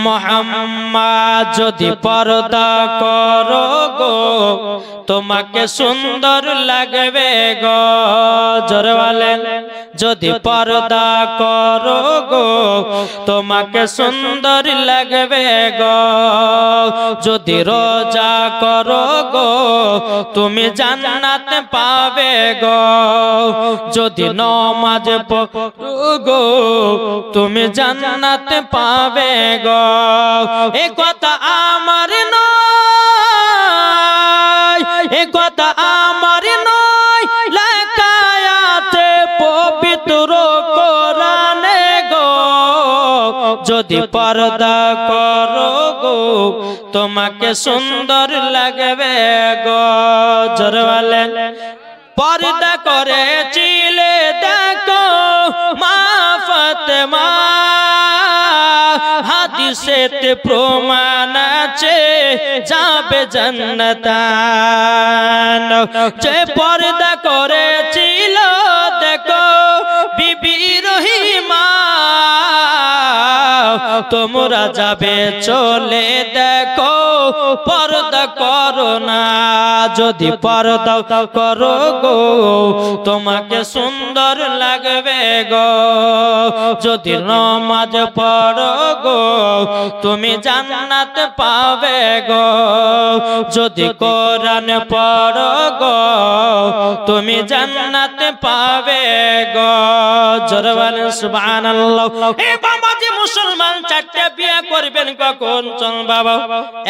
মুহাম্মদ। যদি পর্দা করো গো তোমাকে সুন্দর লাগবে গো, জোরে বলেন, যদি পর্দা করো গো তোমাকে সুন্দর লাগবে গো, যদি রোজা করো গো তুমি জান্নাত পাবে গো, যদি নামাজ পড়ো গো তুমি জান্নাত পাবে গো। এ কথা আমার নয়, এ কথা আমার নয়, লেখা আছে পবিত্র কোরআনে গো, যদি পর্দা করো গো তোমাকে সুন্দর লাগবে গো, জোরে বলেন। পর্দা করেছিলে দেখো মা ফাতেমা, হাদিসেতে প্রমাণ আছে যাবে জান্নাতান। যে পর্দা করেছিল দেখো বিবি রহিমা, তোমরা যাবে চলে দেখো পর্দা করো না, যদি পর্দা করো গো তোমাকে সুন্দর লাগবে গো, যদি নামাজ পড়ো গো তুমি জান্নাত পাবে গো, যদি কোরআন পড়ো গো তুমি জান্নাত পাবে গো, জোরে বলেন সুবহানাল্লাহ। এ বাবাজি মুসলমান 4টা বিয়ে করবেন কখন? চল বাবা,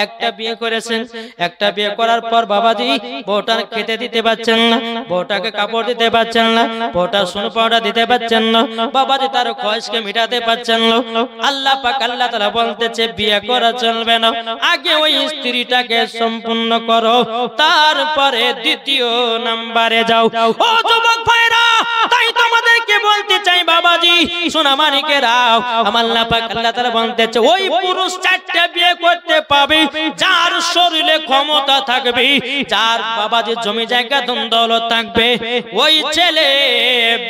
একটা বিয়ে করেছেন, একটা বিয়ে করার পর বাবাজি বউটার খেতে দিতে পারছেন না, বউটাকে কাপড় দিতে পারছেন না, বউটা সোনা পাউডার দিতে পারছেন না, বাবাজি তার খয়েশকে মিটাতে পারছেন না। আল্লাহ পাক আল্লাহ তাআলা বলতেছে বিয়ে করা চলবে না, আগে ওই স্ত্রীটাকে সম্পূর্ণ করো, তারপরে দ্বিতীয় নম্বরে যাও। ও যুবক ভাইরা, তাই তোমাদেরকে বলতে চাই বাবাজি সোনা মানিকেরা, আমার আল্লাহ পাক আল্লাহ তাআলা বলতেছে ওই পুরুষ 4টা বিয়ে করতে পাবে যার শরীরে ক্ষমতা থাকবে, যার বাবাজি জমি জায়গা ধন দৌলত থাকবে, ওই ছেলে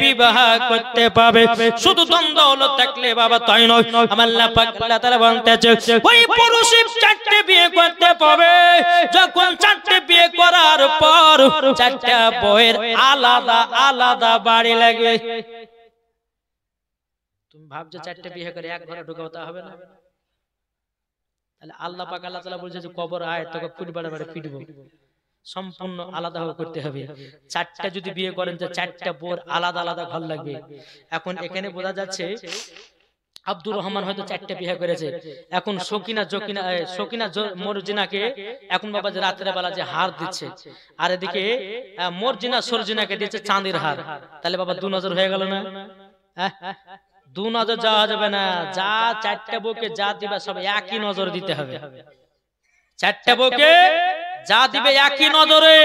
বিবাহ করতে পাবে। শুধু ধন দৌলত থাকলে বাবা তাই নয়, আমার আল্লাহ পাক আল্লাহ তাআলা বলতেছে ওই পুরুষ 4টে বিয়ে করতে পাবে যখন 4টে বিয়ে করার পর 4টা বউয়ের আলাদা আলাদা বাড়ি লাগবে। তুমি ভাবছো 4টে বিয়ে করে এক ঘরে ঢুকাবো, তা হবে না। তাহলে আল্লাহ পাক আল্লাহ তাআলা বলছে যে কবর আয় তোকে ফুটবাড়ে বাড়ি পিটবো, সম্পূর্ণ আলাদা করতে হবে। 4টা যদি বিয়ে করেন তো 4টা বোর আলাদা আলাদা ঘর লাগবে। এখন এখানে বোঝা যাচ্ছে আব্দুর রহমান হয়তো 4টে বিয়ে করেছে, এখন সকিনা মর্জিনাকে এখন বাবা যে রাতের বেলা যে হার দিচ্ছে, আর এদিকে মর্জিনা সরজিনাকে দিচ্ছে চাঁদের হার, তাহলে বাবা 2 নজর হয়ে গেল না? 2 নজর যাওয়া যাবে না, যা 4টা বউকে যা দিবা সব একই নজর দিতে হবে। 4টা বউকে যা দিবে একই নজরে।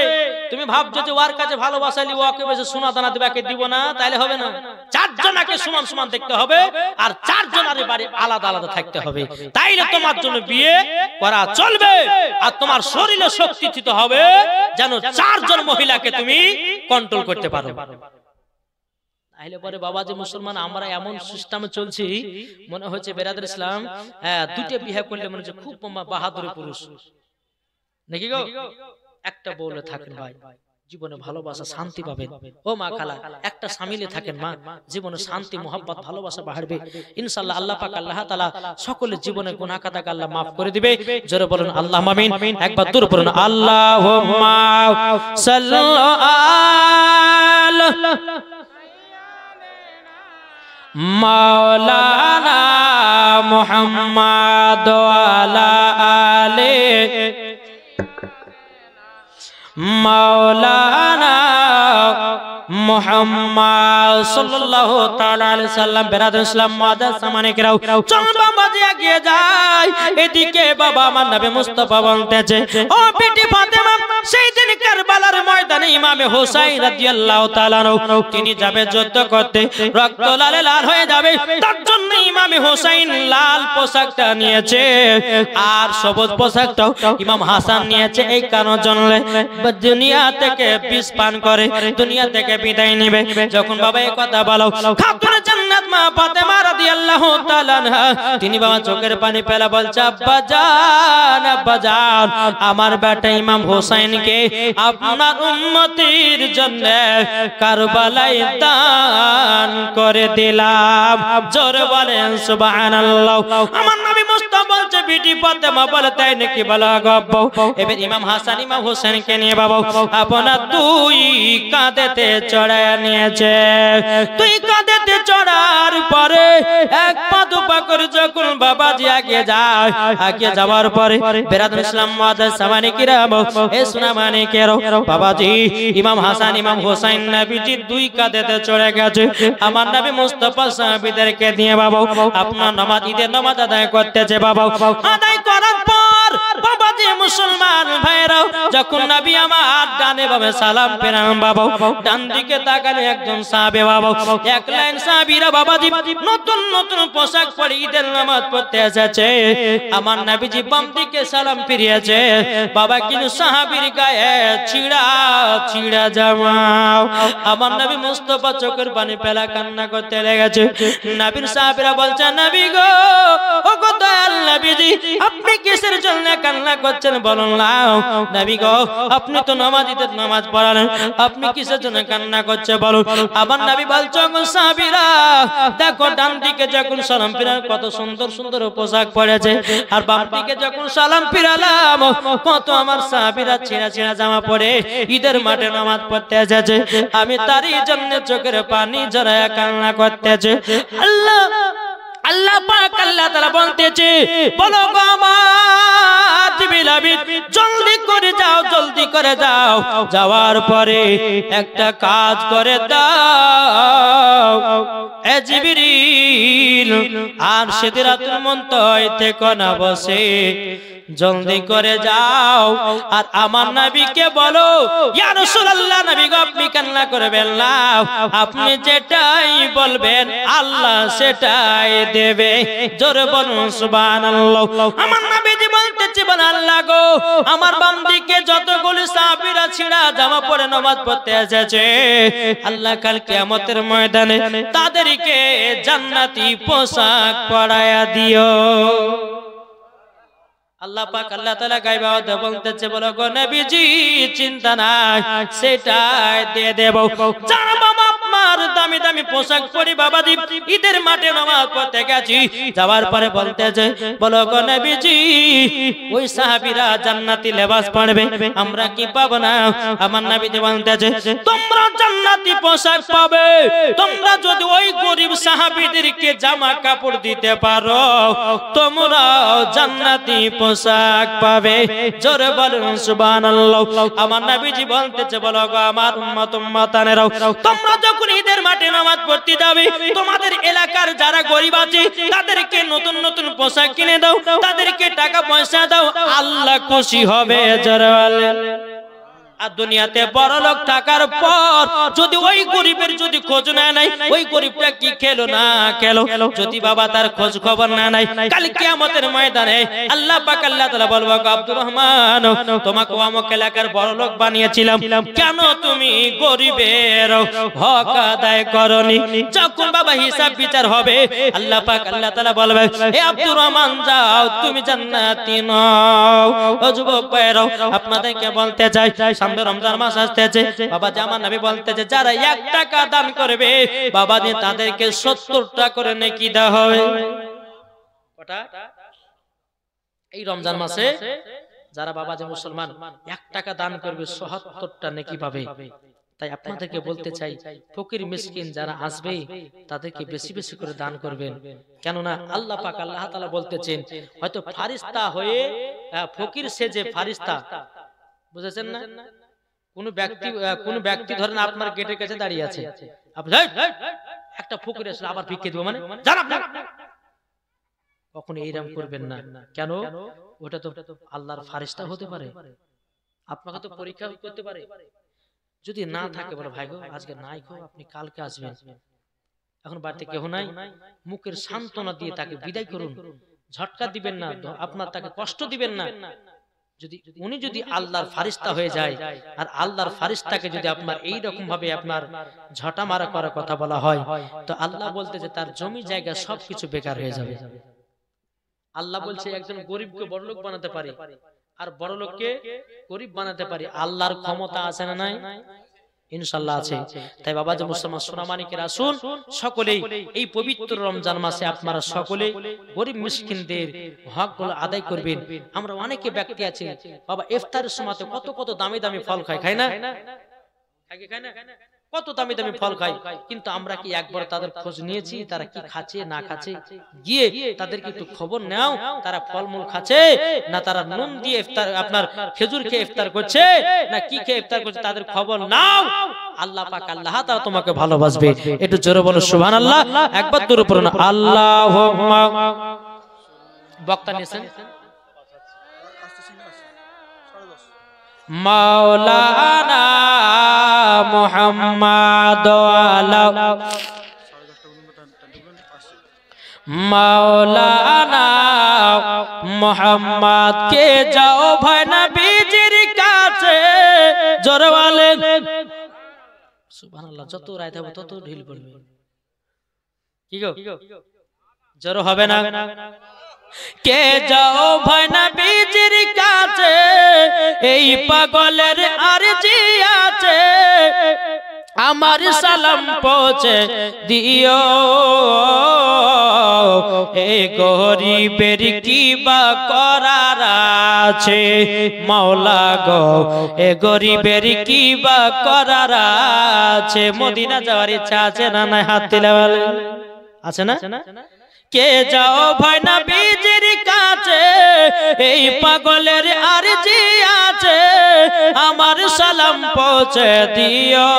তুমি ভাবছো যে ওর কাছে ভালোবাসালি ওকে বেশি সোনা দানা দিবে, একে দিব না, তাইলে হবে না। 4 জনকে সমান সমান দেখতে হবে, আর 4 জনের বাড়ি আলাদা আলাদা থাকতে হবে, তাইলে তোমার জন্য বিয়ে করা চলবে। আর তোমার শরীরে শক্তি দিতে হবে যেন 4 জন মহিলাকে তুমি কন্ট্রোল করতে পারো। তাইলে পরে বাবা যে মুসলমান আমরা এমন সিস্টেমে চলছি, মনে হচ্ছে বেরাদার ইসলাম 2টে বিয়ে করলে মনে হচ্ছে খুব বাহাদুরি পুরুষ নাকি গো। একটা বউলে থাকেন ভাই, জীবনে ভালোবাসা শান্তি পাবেন। ও মা খালা, একটা স্বামীলে থাকেন মা, জীবনে শান্তি মোহাব্বত ভালোবাসা বাড়বে ইনশাআল্লাহ। আল্লাহ পাক আল্লাহ তাআলা সকলের জীবনের গুনাহ খাতাকে আল্লাহ মাফ করে দিবে। জোরে বলুন আল্লাহুম্মা আমিন। একবার দূর পড়ুন আল্লাহুম্মা সাল্লাল্লাহু আলা মাওলানা মুহাম্মদ ওয়ালা আলি মাওলানা মুহাম্মদ সাল্লাল্লাহু তাআলা আলাইহি সাল্লাম বেরাদুল ইসলাম মুআদ্দাস সামানিকরাও চল বাবাজি এগিয়ে যায় এদিকে বাবা আমার নবী মুস্তাফা বলতেছে ও বেটি ফাতেমা সেই দিন কারবালার ময়দানে ইমামে হোসেন রাদিয়াল্লাহু তাআলা আনহু তিনি যাবে যুদ্ধ করতে রক্ত লালে লাল হয়ে যাবে তার জন্য ইমামে হোসেন লাল পোশাকটা নিয়েছে আর সবুজ পোশাকটাও ইমাম হাসান নিয়েছে এই কারণের জন্য দুনিয়া থেকে বিষ পান করে দুনিয়া থেকে বিদায় নেবে যখন বাবা এই কথা বলো খাতুনে জান্নাত মা ফাতেমা রাদিয়াল্লাহু তাআলা আনহা তিনি বাবা চোখের পানি ফেলা বলছে আব্বা জান আমার বেটা ইমাম হোসেনকে আপনার উম্মতির জন্য কারবালায় দান করে দিলাম জোরে বলেন সুবহানাল্লাহ আমার নবী মুস্তাফা বলছে বিটি ফাতেমা বলে তাই নাকি বলা গব্ব এবার ইমাম হাসান ইমাম হোসেনকে নিয়ে বাবা আপনার দুই কাঁধেতে চড়ায় নিয়েছে দুই কাঁধেতে চড়ার পরে এক পা দুপা করে যখন বাবাজি আগে যায় আগে যাওয়ার পরে বেরাদুল ইসলাম মুআদ্দাস সামানিকরাম এ সুনামানিকেরও বাবাজি ইমাম হাসান ইমাম হোসেন নবীজি দুই কাঁধেতে চড়ে গেছে আমার নবী মুস্তাফা সাহাবীদেরকে দিয়ে বাবা আপনার নামাজ ঈদের নামাজ আদায় করতেছে বাবা আদায় করার পর বাবাজি মুসলমান ভাইরাও যখন নবী আমার ডানে বামে সালাম ফেরান বাবা ডান দিকে তাকালে একজন সাহাবী বাবা এক লাইন সাহাবীরা বাবাজি নতুন নতুন পোশাক পরে ঈদের নামাজ পড়তে এসেছে আমার নবীজি বাম দিকে সালাম ফিরিয়েছে বাবা কিন্তু সাহাবীর গায়ে ছিড়া ছিড়া জামা আমার নবী মুস্তাফা চোখের পানি ফেলা কান্না করতে লেগেছে নবীর সাহাবীরা বলছে নবী গো ও গো দয়াল নবীজি আপনি কিসের জন্য কান্না করছেন বলুন না নবী গো আপনি তো নামাজীদের নামাজ পড়ালেন আপনি কিসের জন্য কান্না করছে বলুন আমার নবী বলছে গো সাহাবীরা দেখো ডান দিকে যখন সালাম ফিরান কত সুন্দর সুন্দর পোশাক পরেছে আর বাম দিকে যখন সালাম ফিরালাম কত আমার সাহাবীরা ছেঁড়া ছেঁড়া জামা পরে ঈদের মাঠে নামাজ পড়তে এসেছে আমি তারই জন্য চোখের পানি ঝরায়া কান্না করতেছে আল্লাহ আল্লাহ পাক আল্লাহ তাআলা বলতেছে বলো গো আমার জিবরিল আমিন জলদি করে যাও যাওয়ার পরে একটা কাজ করে দাও এ জিবরিল আর সিদরাতুল মুনতাহায় থেকে না বসে জলদি করে যাও আর আমার নবীকে বলো ইয়া রাসূলুল্লাহ নবী গো আপনি কান্না করবেন না আপনি যেটাই বলবেন আল্লাহ সেটাই দেবে জোরে বলুন সুবহানাল্লাহ আমার নবীজি বলতেছে বল আল্লাহ গো আমার বাম দিকে যতগুলো সাহাবীরা ছিঁড়া জামা পরে নামাজ পড়তে এসেছে আল্লাহ কাল কিয়ামতের ময়দানে তাদেরকে জান্নাতি পোশাক পরায়া দিও আল্লাহ পাক আল্লাহ তাআলা গায়বে আওয়াজে বলতেছে বলো গো নবীজি চিন্তা নাই সেটাই দিয়ে দেব যারা বাবা আপনার দামি দামি পোশাক পরি বাবাজি ঈদের মাঠে নামাজ পড়তে গেছি যাওয়ার পরে বলতেছে বলো গো নবীজি ওই সাহাবীরা জান্নাতি লেবাস পরবে আমরা কি পাবো না আমার নবীজি বলতেছে তোমরা জান্নাতি পোশাক পাবে তোমরা যদি ওই গরিব সাহাবীদেরকে জামা কাপড় দিতে পারো তোমরা জান্নাতি পোশাক পাবে জোরে বলুন সুবহানাল্লাহ আমার নবীজি বলতেছে বলো গো আমার উম্মত উম্মতানেরাও তোমরা যখন ঈদের মাঠে নামাজ পড়তে যাবে তোমাদের এলাকার যারা গরিব আছে তাদেরকে নতুন নতুন পোশাক কিনে দাও তাদেরকে টাকা পয়সা দাও আল্লাহ খুশি হবে জোরে বলেন আর দুনিয়াতে বড় লোক থাকার পর যদি ওই গরিবের যদি খোঁজ না নাই ওই গরিবটা কি খেলো না খেলো যদি বাবা তার খোঁজ খবর না নাই কাল কিয়ামতের ময়দানে আল্লাহ পাক আল্লাহ তাআলা বলবে আব্দুর রহমান তোমাকে অমুক এলাকার বড় লোক বানিয়েছিলাম কেন তুমি গরিবের হক আদায় করনি যখন বাবা হিসাব বিচার হবে আল্লাহ পাক আল্লাহ তাআলা বলবে হে আব্দুর রহমান যাও তুমি জান্নাতি নও ও যুবক ভাইরা আপনাদেরকে বলতে চাই সামনে রমজান মাস আসতেছে বাবা জামান নবী বলতেছে যারা 1 টাকা দান করবে বাবা দিয়ে তাদেরকে 70 টাকা করে নেকি দেওয়া হবে কটা এই রমজান মাসে যারা বাবা যে মুসলমান 1 টাকা দান করবে ৭৭ টা নেকি পাবে তাই আপনাদেরকে বলতে চাই ফকির মিসকিন যারা আসবে তাদেরকে বেশি বেশি করে দান করবেন কেন না আল্লাহ পাক আল্লাহ তাআলা বলতেছেন হয়তো ফেরেশতা হয়ে ফকির সেজে ফেরেশতা বুঝেছেন না কোন ব্যক্তি ধরেন আপনার গেটের কাছে দাঁড়িয়ে আছে, আপনি একটা ফকির আসলে আবার ভিক্ষে দেবো মানে জান আপনি, কখনো এইরকম করবেন না। কেন? ওটা তো আল্লাহর ফারিস্তা হতে পারে, আপনাকে তো পরীক্ষা করতে পারে। যদি না থাকে বলে ভাই গো আজকে নাই গো, আপনি কালকে আসবেন, এখন বাড়িতে কেউ নাই, মুখের সান্ত্বনা দিয়ে তাকে বিদায় করুন, ঝটকা দিবেন না, আপনার তাকে কষ্ট দিবেন না। উনি যদি আল্লাহর ফারিস্তা হয়ে যায়, আর আল্লাহর ফারিস্তাকে যদি আপনার এই রকম ভাবে আপনার ঝটা মারা করার কথা বলা হয়, তো আল্লাহ বলতে যে তার জমি জায়গা সবকিছু বেকার হয়ে যাবে। আল্লাহ বলছে একজন গরিবকে বড়লোক বানাতে পারে, আর বড়লোককে গরিব বানাতে পারে। আল্লাহর ক্ষমতা আছে না নাই? ইনশাআল্লাহ আছে। তাই বাবা যে মুসলমান সোনামানিকের আসুন, সকলেই এই পবিত্র রমজান মাসে আপনারা সকলে গরিব মিসকিনদের হকগুলো আদায় করবেন। আমরা অনেকে ব্যক্তি আছে বাবা ইফতারের সময় কত কত দামি দামি ফল খায় না? খায় না? কত দামি দামি ফল খাই, কিন্তু আমরা কি একবার তাদের খোঁজ নিয়েছি তারা কি খাচ্ছে না খাচ্ছে? গিয়ে তাদের কিন্তু খবর নাও, তারা ফলমূল খাচ্ছে না তারা নুন দিয়ে ইফতার আপনার খেজুর খেয়ে ইফতার করছে না কি খেয়ে ইফতার করছে, তাদের খবর নাও। আল্লাহ পাক আল্লাহ তাআলা তোমাকে ভালোবাসবে। একটু জোরে বলো সুবহানাল্লাহ, একবার দূরে পড়ো না আল্লাহুম্মা। বক্তা নিছেন মাওলানা মুহাম্মদ মাওলানা মুহাম্মদ কে যাও ভাই নবীজির কাছে, জোরে বলেন সুবহানাল্লাহ। যত রাত হবে তত ঢিল পড়বে, কি গো জোরে হবে না? কে যাও ভাই নবীজির কাছে, এই পাগলের আরজি আছে, আমার সালাম পৌঁছে দিও, এ গরিবের কি বা করার আছে, মাওলা গো এ গরিবের কি বা করার আছে। মদিনা যাওয়ার ইচ্ছা আছে না নাই? হাত তুলে বলেন আছে না? কে যাও ভাই নবীজির কাছে, এই পাগলের আরজি আছে, আমার সালাম পৌঁছে দিও,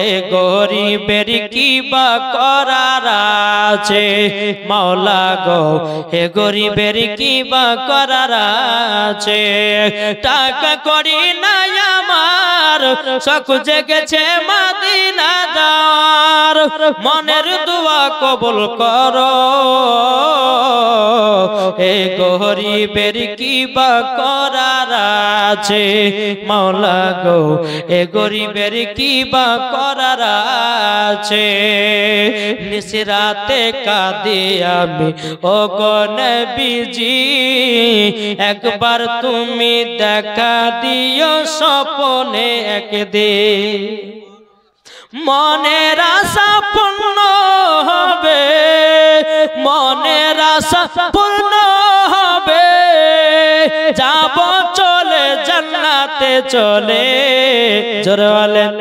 এ গরিবের কি বা করার আছে, মাওলা গো এ গরিবের কি বা করার আছে। টাকা করি নাই আমার, শখ জেগেছে মদিনা যাওয়ার, মনের দোয়া কবুল করো, এ গরিবের কি বা করার আছে, মাওলা গো এ গরিবের কি বা করার আছে। নিশরাতে কাঁদি আমি ও গো নবীজি, একবার তুমি দেখা দিও স্বপ্নে একদিন, মনের আশা পূর্ণ হবে, মনের আশা পূর্ণ হবে, যাব চলে জান্নাতে চলে, জোরে বলেন।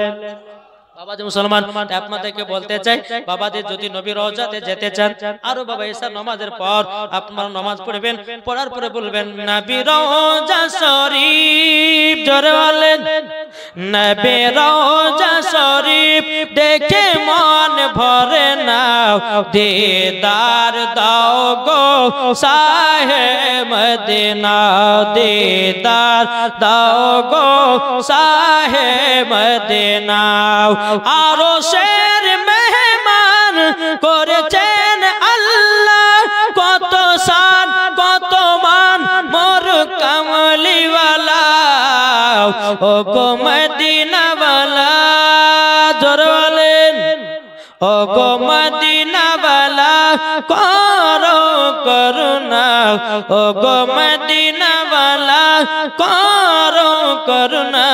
বাবা যে মুসলমান আপনাদেরকে বলতে চাই, বাবাদের যদি নবী রওজাতে যেতে চান, আরো বাবা এসা নামাজের পর আপনারা নামাজ পড়বেন, পড়ার পরে বলবেন নবী রওজা শরীফ, জোরে বলেন নবী রওজা শরীফ, দেখে মন ভরে নাও, দিদার দাও গো শাহে মদিনা, দিদার দাও গো শাহে মদিনা। আরো শের মেহমান করেছেন আল্লাহ, কত শান কত মান মোর কামলিওয়ালা, ও গো মদিনাওয়ালা, জোরে বলেন ও গো মদিনাওয়ালা, করো করুণা, ও গো মদিনাওয়ালা, করো করুণা,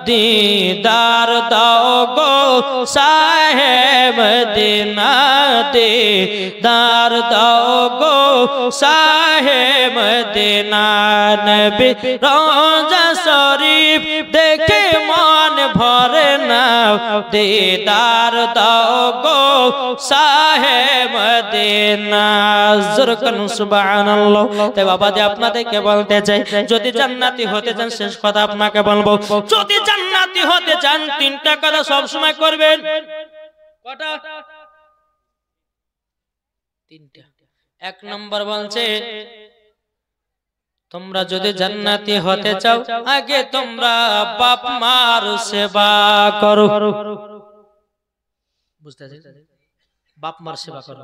দিদার দাও গো শাহে মদিনা, দিদার দাও গো শাহে মদিনা। নবী রওজা শরীফ দেখে মন ভরে না, দিদার দাও গো শাহে মদিনা জোরকান সুবহানাল্লাহ। তাই বাবাজি আপনাদেরকে বলতে চাই, যদি জান্নাতি হতে চান, শেষ কথা আপনাকে বলবো, যদি জান্নাতি হতে চান তিনটা কথা সব সময় করবেন। কটা? তিনটা। এক নম্বর বলছে, তোমরা যদি জান্নাতি হতে চাও আগে তোমরা বাপ মার সেবা করো। বুঝতে পারছেন? বাপ মার সেবা করো।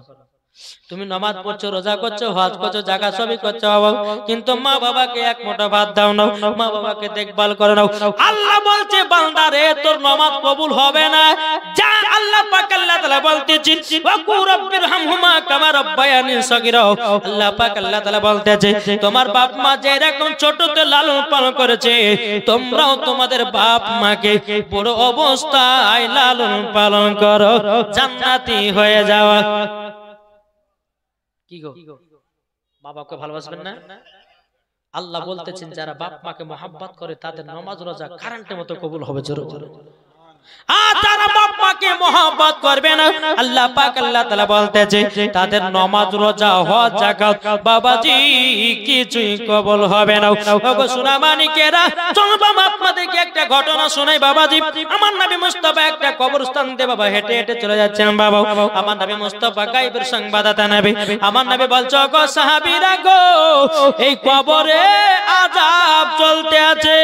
তুমি নামাজ পড়ছো, রোজা করছো, হজ করছো, জাকাত সবই করছো বাবা, কিন্তু মা বাবাকে এক মুঠো ভাত দাও না, মা বাবাকে দেখভাল করে নাও। আল্লাহ বলছে বান্দা রে তোর নামাজ কবুল হবে না, যা আল্লাহ পাক আল্লাহ তাআলা বলতেছেন ওয়াকু রাব্বিরহামহুমা কামা রাব্বায়ানি সগীরা। আল্লাহ পাক আল্লাহ তাআলা বলতেছে তোমার বাপ মা যে এরকম ছোটতে লালন পালন করেছে, তোমরাও তোমাদের বাপ মাকে বড় অবস্থায় লালন পালন করো, জান্নাতি হয়ে যাওয়া। কি গো, বাবাকে ভালোবাসবেন না? আল্লাহ বলতেছেন যারা বাপ মাকে মহব্বত করে তাদের নামাজ রোজা কারেন্টের মতো কবুল হবে। জোরে জোরে। আর যারা বাপ মাকে মহব্বত করবে না, আল্লাহ পাক আল্লাহ তাআলা বলতেছে তাদের নামাজ রোজা হজ যাকাত বাবাজি কিছুই কবুল হবে না। ওগো সোনা মানিকেরা, চলুন আপনাদেরকে একটা ঘটনা শোনাই বাবাজি। আমার নবী মুস্তাফা একটা কবরস্থান দিয়ে বাবা হেঁটে হেঁটে চলে যাচ্ছেন বাবা। আমার নবী মুস্তাফা গায়বের সংবাদদাতা নবী। আমার নবী বলছে ওগো সাহাবীরা গো, এই কবরে আযাব চলতে আছে।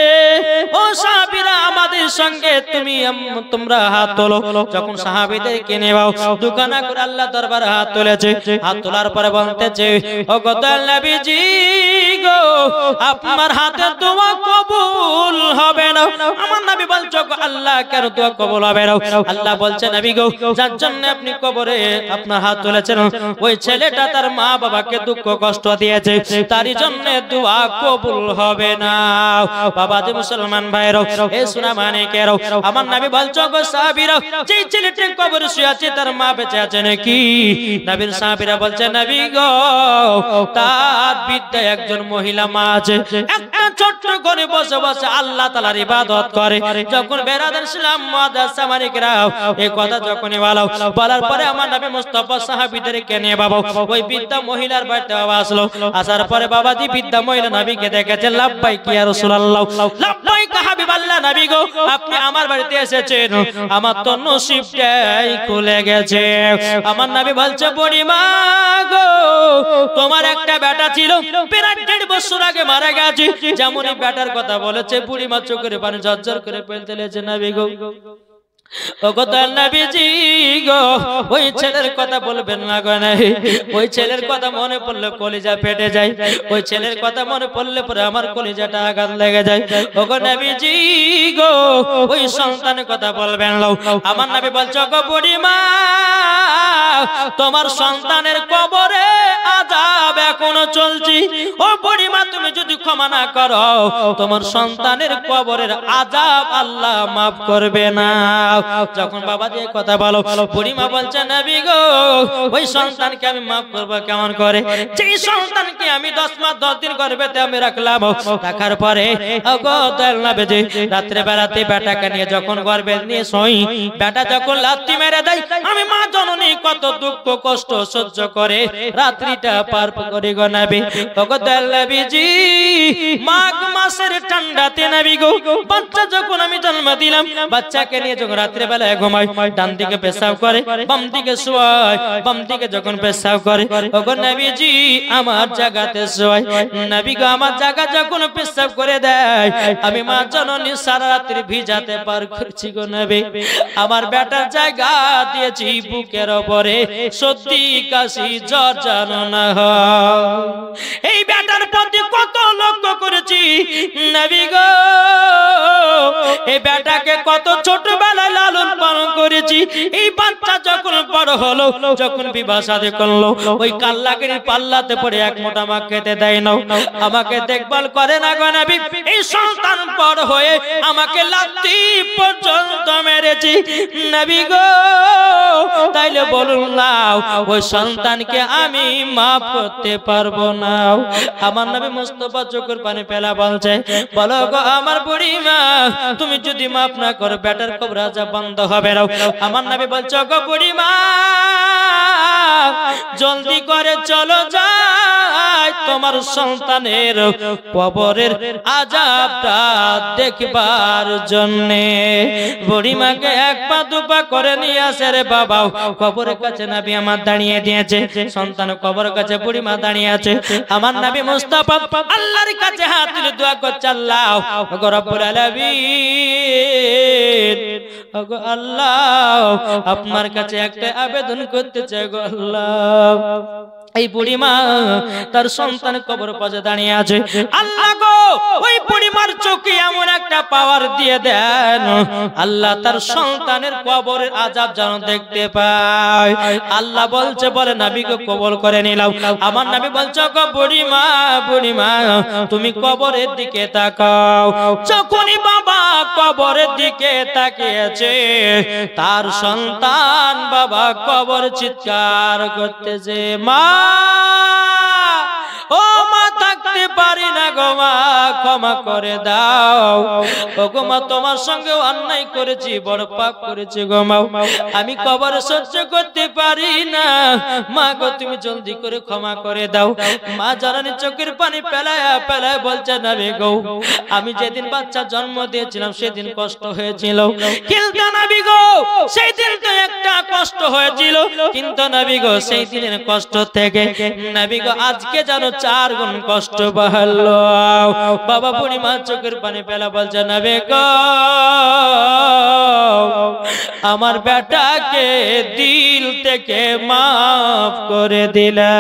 ও সাহাবীরা আমাদের সঙ্গে তোমরা হাত তোলো। যখন সাহাবীদেরকে নেওয়া দুকানা করে আল্লাহ দরবারে হাত তুলেছে, হাত তোলার পরে বলতেছে ওগো দয়াল নবীজি গো, আপনার হাতে দোয়া কবুল হবে না। আমার নবী বলছে আল্লাহ কেন দোয়া কবুল হবে না? আল্লাহ বলছে নবী গো, যার জন্য আপনি কবরে আপনার হাত তুলেছেন ওই ছেলেটা তার মা বাবাকে দুঃখ কষ্ট দিয়েছে, তারই জন্য দোয়া কবুল হবে না। বাবাজি মুসলমান ভাইরা, এ সোনা মানিকেরা, আমার নবী বলছে গো সাহাবীরা, যে ছেলেটা কবরে শুয়ে আছে তার মা বেঁচে আছে নাকি? নবীর সাহাবীরা বলছে নবী গো, তার বৃদ্ধ একজন মহিলা মা আছে, একটা ছোট্ট ঘরে বসে বসে আল্লাহ তাআলার ইবাদত করে। যখন বেরাদার ইসলাম মুআদ্দাসা মানিকেরা এই কথা যখনই বলার পরে আমার নবী মুস্তাফা সাহাবীদেরকে নিয়ে বাবা ওই বৃদ্ধ মহিলার বাড়িতে আসলো। আসার পরে বাবাজি বৃদ্ধ মহিলা নবীকে দেখেছে, লাব্বাইক ইয়া রাসূলুল্লাহ, লাব্বাইক হাবিবাল্লাহ, নবী গো আপনি আমার বাড়িতে এসেছেন, আমার তো নসিবটাই খুলে গেছে। আমার নবী বলছে বুড়িমা গো, তোমার একটা বেটা ছিল, প্রায় 1.5 বছর আগে মারা গেছে। যেমন এই বেটার কথা বলেছে বুড়িমা চোখের পানি ঝরঝর করে ফেলতে লেগেছে। নবী গো, ওগো দয়াল নবীজি গো, ওই ছেলের কথা বলবেন না গো। ওই ছেলের কথা মনে পড়লে কলিজা ফেটে যায়, ওই ছেলের কথা মনে পড়লে পরে আমার কলিজাটা আঘাত লেগে যায়। ওগো নবীজি গো, ওই সন্তানের কথা বলবেন না। আমার নবী বলছে ওগো বুড়িমা, তোমার সন্তানের কবরে আযাব এখনো চলছে। ও বুড়িমা, তুমি যদি ক্ষমা না করো তোমার সন্তানের কবরের আযাব আল্লাহ মাফ করবে না। যখন বাবাজি এই কথা বলো, বুড়িমা বলছে নবী গো, ওই সন্তানকে আমি মাফ করবো কেমন করে? যেই সন্তানকে আমি 10 মাস 10 দিন গর্ভেতে আমি রাখলাম, রাখার পরে ওগো দয়াল নবীজি রাত্রে বেলাতে বেটাকে নিয়ে যখন গর্ভে নিয়ে শোই, বেটা যখন লাথি মেরে দেয়, আমি মা জননী কত দুঃখ কষ্ট সহ্য করে রাত্রিটা পার করি গো নবী। ওগো দয়াল নবীজি মাঘ মাসের ঠান্ডাতে নবী গো, বাচ্চা যখন আমি জন্ম দিলাম, বাচ্চাকে নিয়ে যখন রাত্রে বেলায় ঘুমাই, ডান দিকে পেশাব করে, বাম দিকে শোয়, বাম দিকে যখন পেশাব করে, ওগো নবীজি আমার জায়গাতে শোয়। নবী গো, আমার জায়গা যখন পেশাব করে দেয়, আমি মা জননী সারা রাত্রি ভিজাতে পার করছি গো নবী। আমার বেটার জায়গা দিয়েছি বুকের উপরে, সর্দি কাশি জ্বর জানো না হয়। এই বেটার প্রতি কত লক্ষ্য করেছি নবী গো, এই বেটাকে কত ছোটবেলায় লালন পালন করেছি। এই বাচ্চা যখন বড় হলো, যখন বিবাহ শাদী করলো, ওই কাল্লাগিরি পাল্লাতে পড়ে এক মোটা আমাকে খেতে দেয় না, আমাকে দেখভাল করে না গো নবী। এই সন্তান বড় হয়ে আমাকে লাথি পর্যন্ত মেরেছি নবী গো। তাইলে বলুন না, ওই সন্তানকে আমি মাফ করতে পারবো না? আমার নবী মুস্তাফা চোখের পানি ফেলা বলছে বলছে, বলো গো আমার বুড়িমা, তুমি যদি মাফ না করো বেটার কবর আযাব বন্ধ হবে না। আমার নবী বলছে, গো বুড়িমা জলদি করে চলো যাই তোমার সন্তানের কবরের আযাবটা দেখবার জন্য। বুড়িমাকে এক পা দুপা করে নিয়ে আসে রে বাবা, কবরের কাছে নবী আমার দাঁড়িয়ে দিয়েছে, সন্তান কবরের কাছে বুড়িমা দাঁড়িয়ে আছে। আমার নবী মুস্তাফা আল্লাহর কাছে হাত তুলে দোয়া করছে, আল্লাহ ওগো রব্বুল আলামিন, ওগো আল্লাহ আপনার কাছে একটা আবেদন করতে চাই গো আল্লাহ। এই বুড়িমা তার সন্তান কবর পাশে দাঁড়িয়ে আছে, আল্লাহ গো ওই বুড়িমার চোখে এমন একটা পাওয়ার দিয়ে দেন, আল্লাহ তার সন্তানের কবরের আযাব যেন দেখতে পায়। আল্লাহ বলছে, বলে নবীকে কবুল করে নিলাম। আমার নবী বলছে, গো বুড়িমা, বুড়িমা তুমি কবরের দিকে তাকাও। যখনই বাবা কবরের দিকে তাকিয়েছে, তার সন্তান বাবা কবর চিৎকার করতেছে, মা ও মা থাকতে পারি না গো মা, ক্ষমা করে দাও। ও গো মা তোমার সঙ্গে অন্যায় করেছি, বড় পাপ করেছি গো মা, আমি কবর সহ্য করতে পারি না, মা গো তুমি জলদি করে ক্ষমা করে দাও। মা জানানি চোখের পানি পেলায়া পেলায় বলছে, নবী গো আমি যেদিন বাচ্চা জন্ম দিয়েছিলাম সেদিন কষ্ট হয়েছিল, কিন্তু নবী গো সেই দিন তো একটা কষ্ট হয়েছিল, কিন্তু নবী গো সেই দিনের কষ্ট থেকে নবী গো আজকে যেন 4 গুণ কষ্ট বাড়লো। বাবা বুড়িমা চোখের পানি পেলা বলছে, নবী গো আমার বেটাকে দিল থেকে মাফ করে দিলা।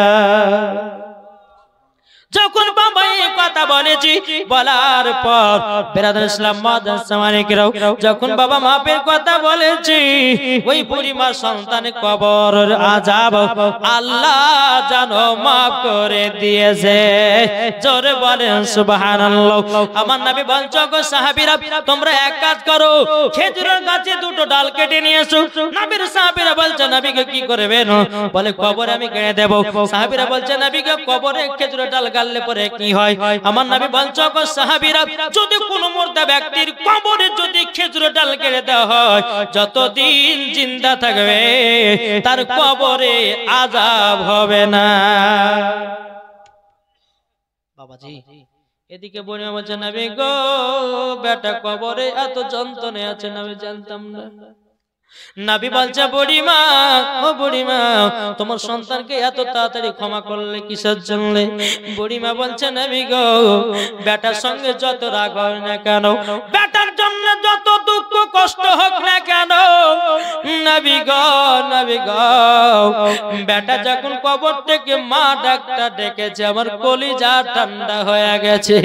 যখন বাবা এই কথা বলেছি, বলার পর বেরাদার ইসলাম মাদ্রাসামানিকরাও যখন বাবা মাপের কথা বলেছি, ওই বুড়িমা সন্তানের কবরের আযাব আল্লাহ জানো মাফ করে দিয়েছে। জোরে বলেন সুবহানাল্লাহ। আমার নবী বলছে, গো সাহাবীরা তোমরা এক কাজ করো, খেজুরের গাছে 2টো ডাল কেটে নিয়ে এসো। নবীর সাহাবীরা বলছে, নবীকে কি করবেন? বলে কবরে আমি কেটে দেব। সাহাবীরা বলছে, নবীকে কবরে খেজুরের ডাল গাললে পরে কি হয়? আমার নবী বলছে, গো সাহাবীরা যদি কোনো মুর্দা ব্যক্তির কবরে যদি খেজুরের ডাল কেটে দেওয়া হয়, যতদিন জিন্দা থাকবে তার কবরে আযাব হবে না। বাবাজি এদিকে বুড়িমা বলছে, নবী গো বেটা কবরে এত যন্ত্রণা আছে আমি জানতাম না। নবী বলছে, বুড়িমা ও বুড়িমা তোমার সন্তানকে এত তাড়াতাড়ি ক্ষমা করলে কিসের জন্য? বুড়িমা বলছে, নবী গো বেটার সঙ্গে যত রাগ হয় না কেন, বেটার জন্য যত দুঃখ কষ্ট হোক না কেন, নবী গো নবী গো বেটা যখন কবর থেকে মা ডাকটা ডেকেছে, আমার কলিজা ঠান্ডা হয়ে গেছে।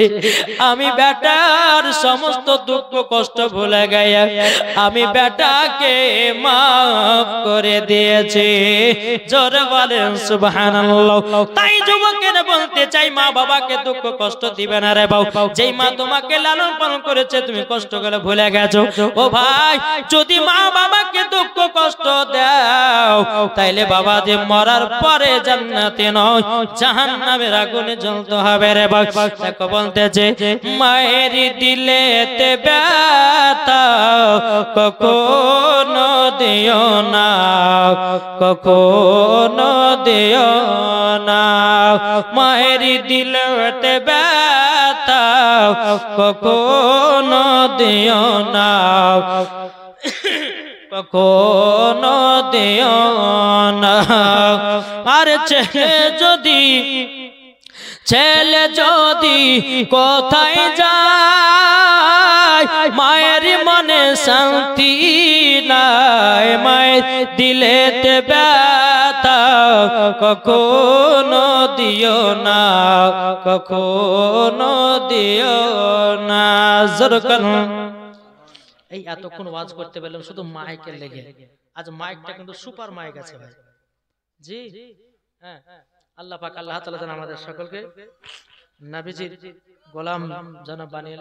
আমি বেটার সমস্ত দুঃখ কষ্ট ভুলে গিয়ে আমি বেটাকে মাফ করে দিয়েছি। জোরে বলেন সুবহানাল্লাহ। তাই যুবকেরা বলতে চাই, মা বাবাকে দুঃখ কষ্ট দিবে না রে বাবা। যেই মা তোমাকে লালন পালন করেছে তুমি কষ্ট করে ভুলে গেছো। ও ভাই যদি মা বাবাকে দুঃখ কষ্ট দাও, তাইলে বাবা যে মরার পরে জান্নাতে নয় জাহান্নামের আগুনে জ্বলতে হবে রে বাবা। দেখো বলতেছে, মায়ের দিলেতে ব্যথা কখনো দিও না, কখনো দিও না, মায়ের দিলেতে ব্যথা কখনো দিও না, কখনো দিও না। আর ছেলে যদি কোথায় যায়, মায়ের মনে শান্তি নাই, মায়ের দিলেতে ব্যথা কখনো দিও না, কখনো দিও না। জোরকান এই এতক্ষণ ওয়াজ করতে পেলাম শুধু মাইকের লেগে। আজ মাইকটা কিন্তু সুপার মাইক আছে ভাই। জি হ্যাঁ, আল্লাহ পাক আল্লাহ তাআলা যেন আমাদের সকলকে নবীজির গোলাম যেন বানিয়ে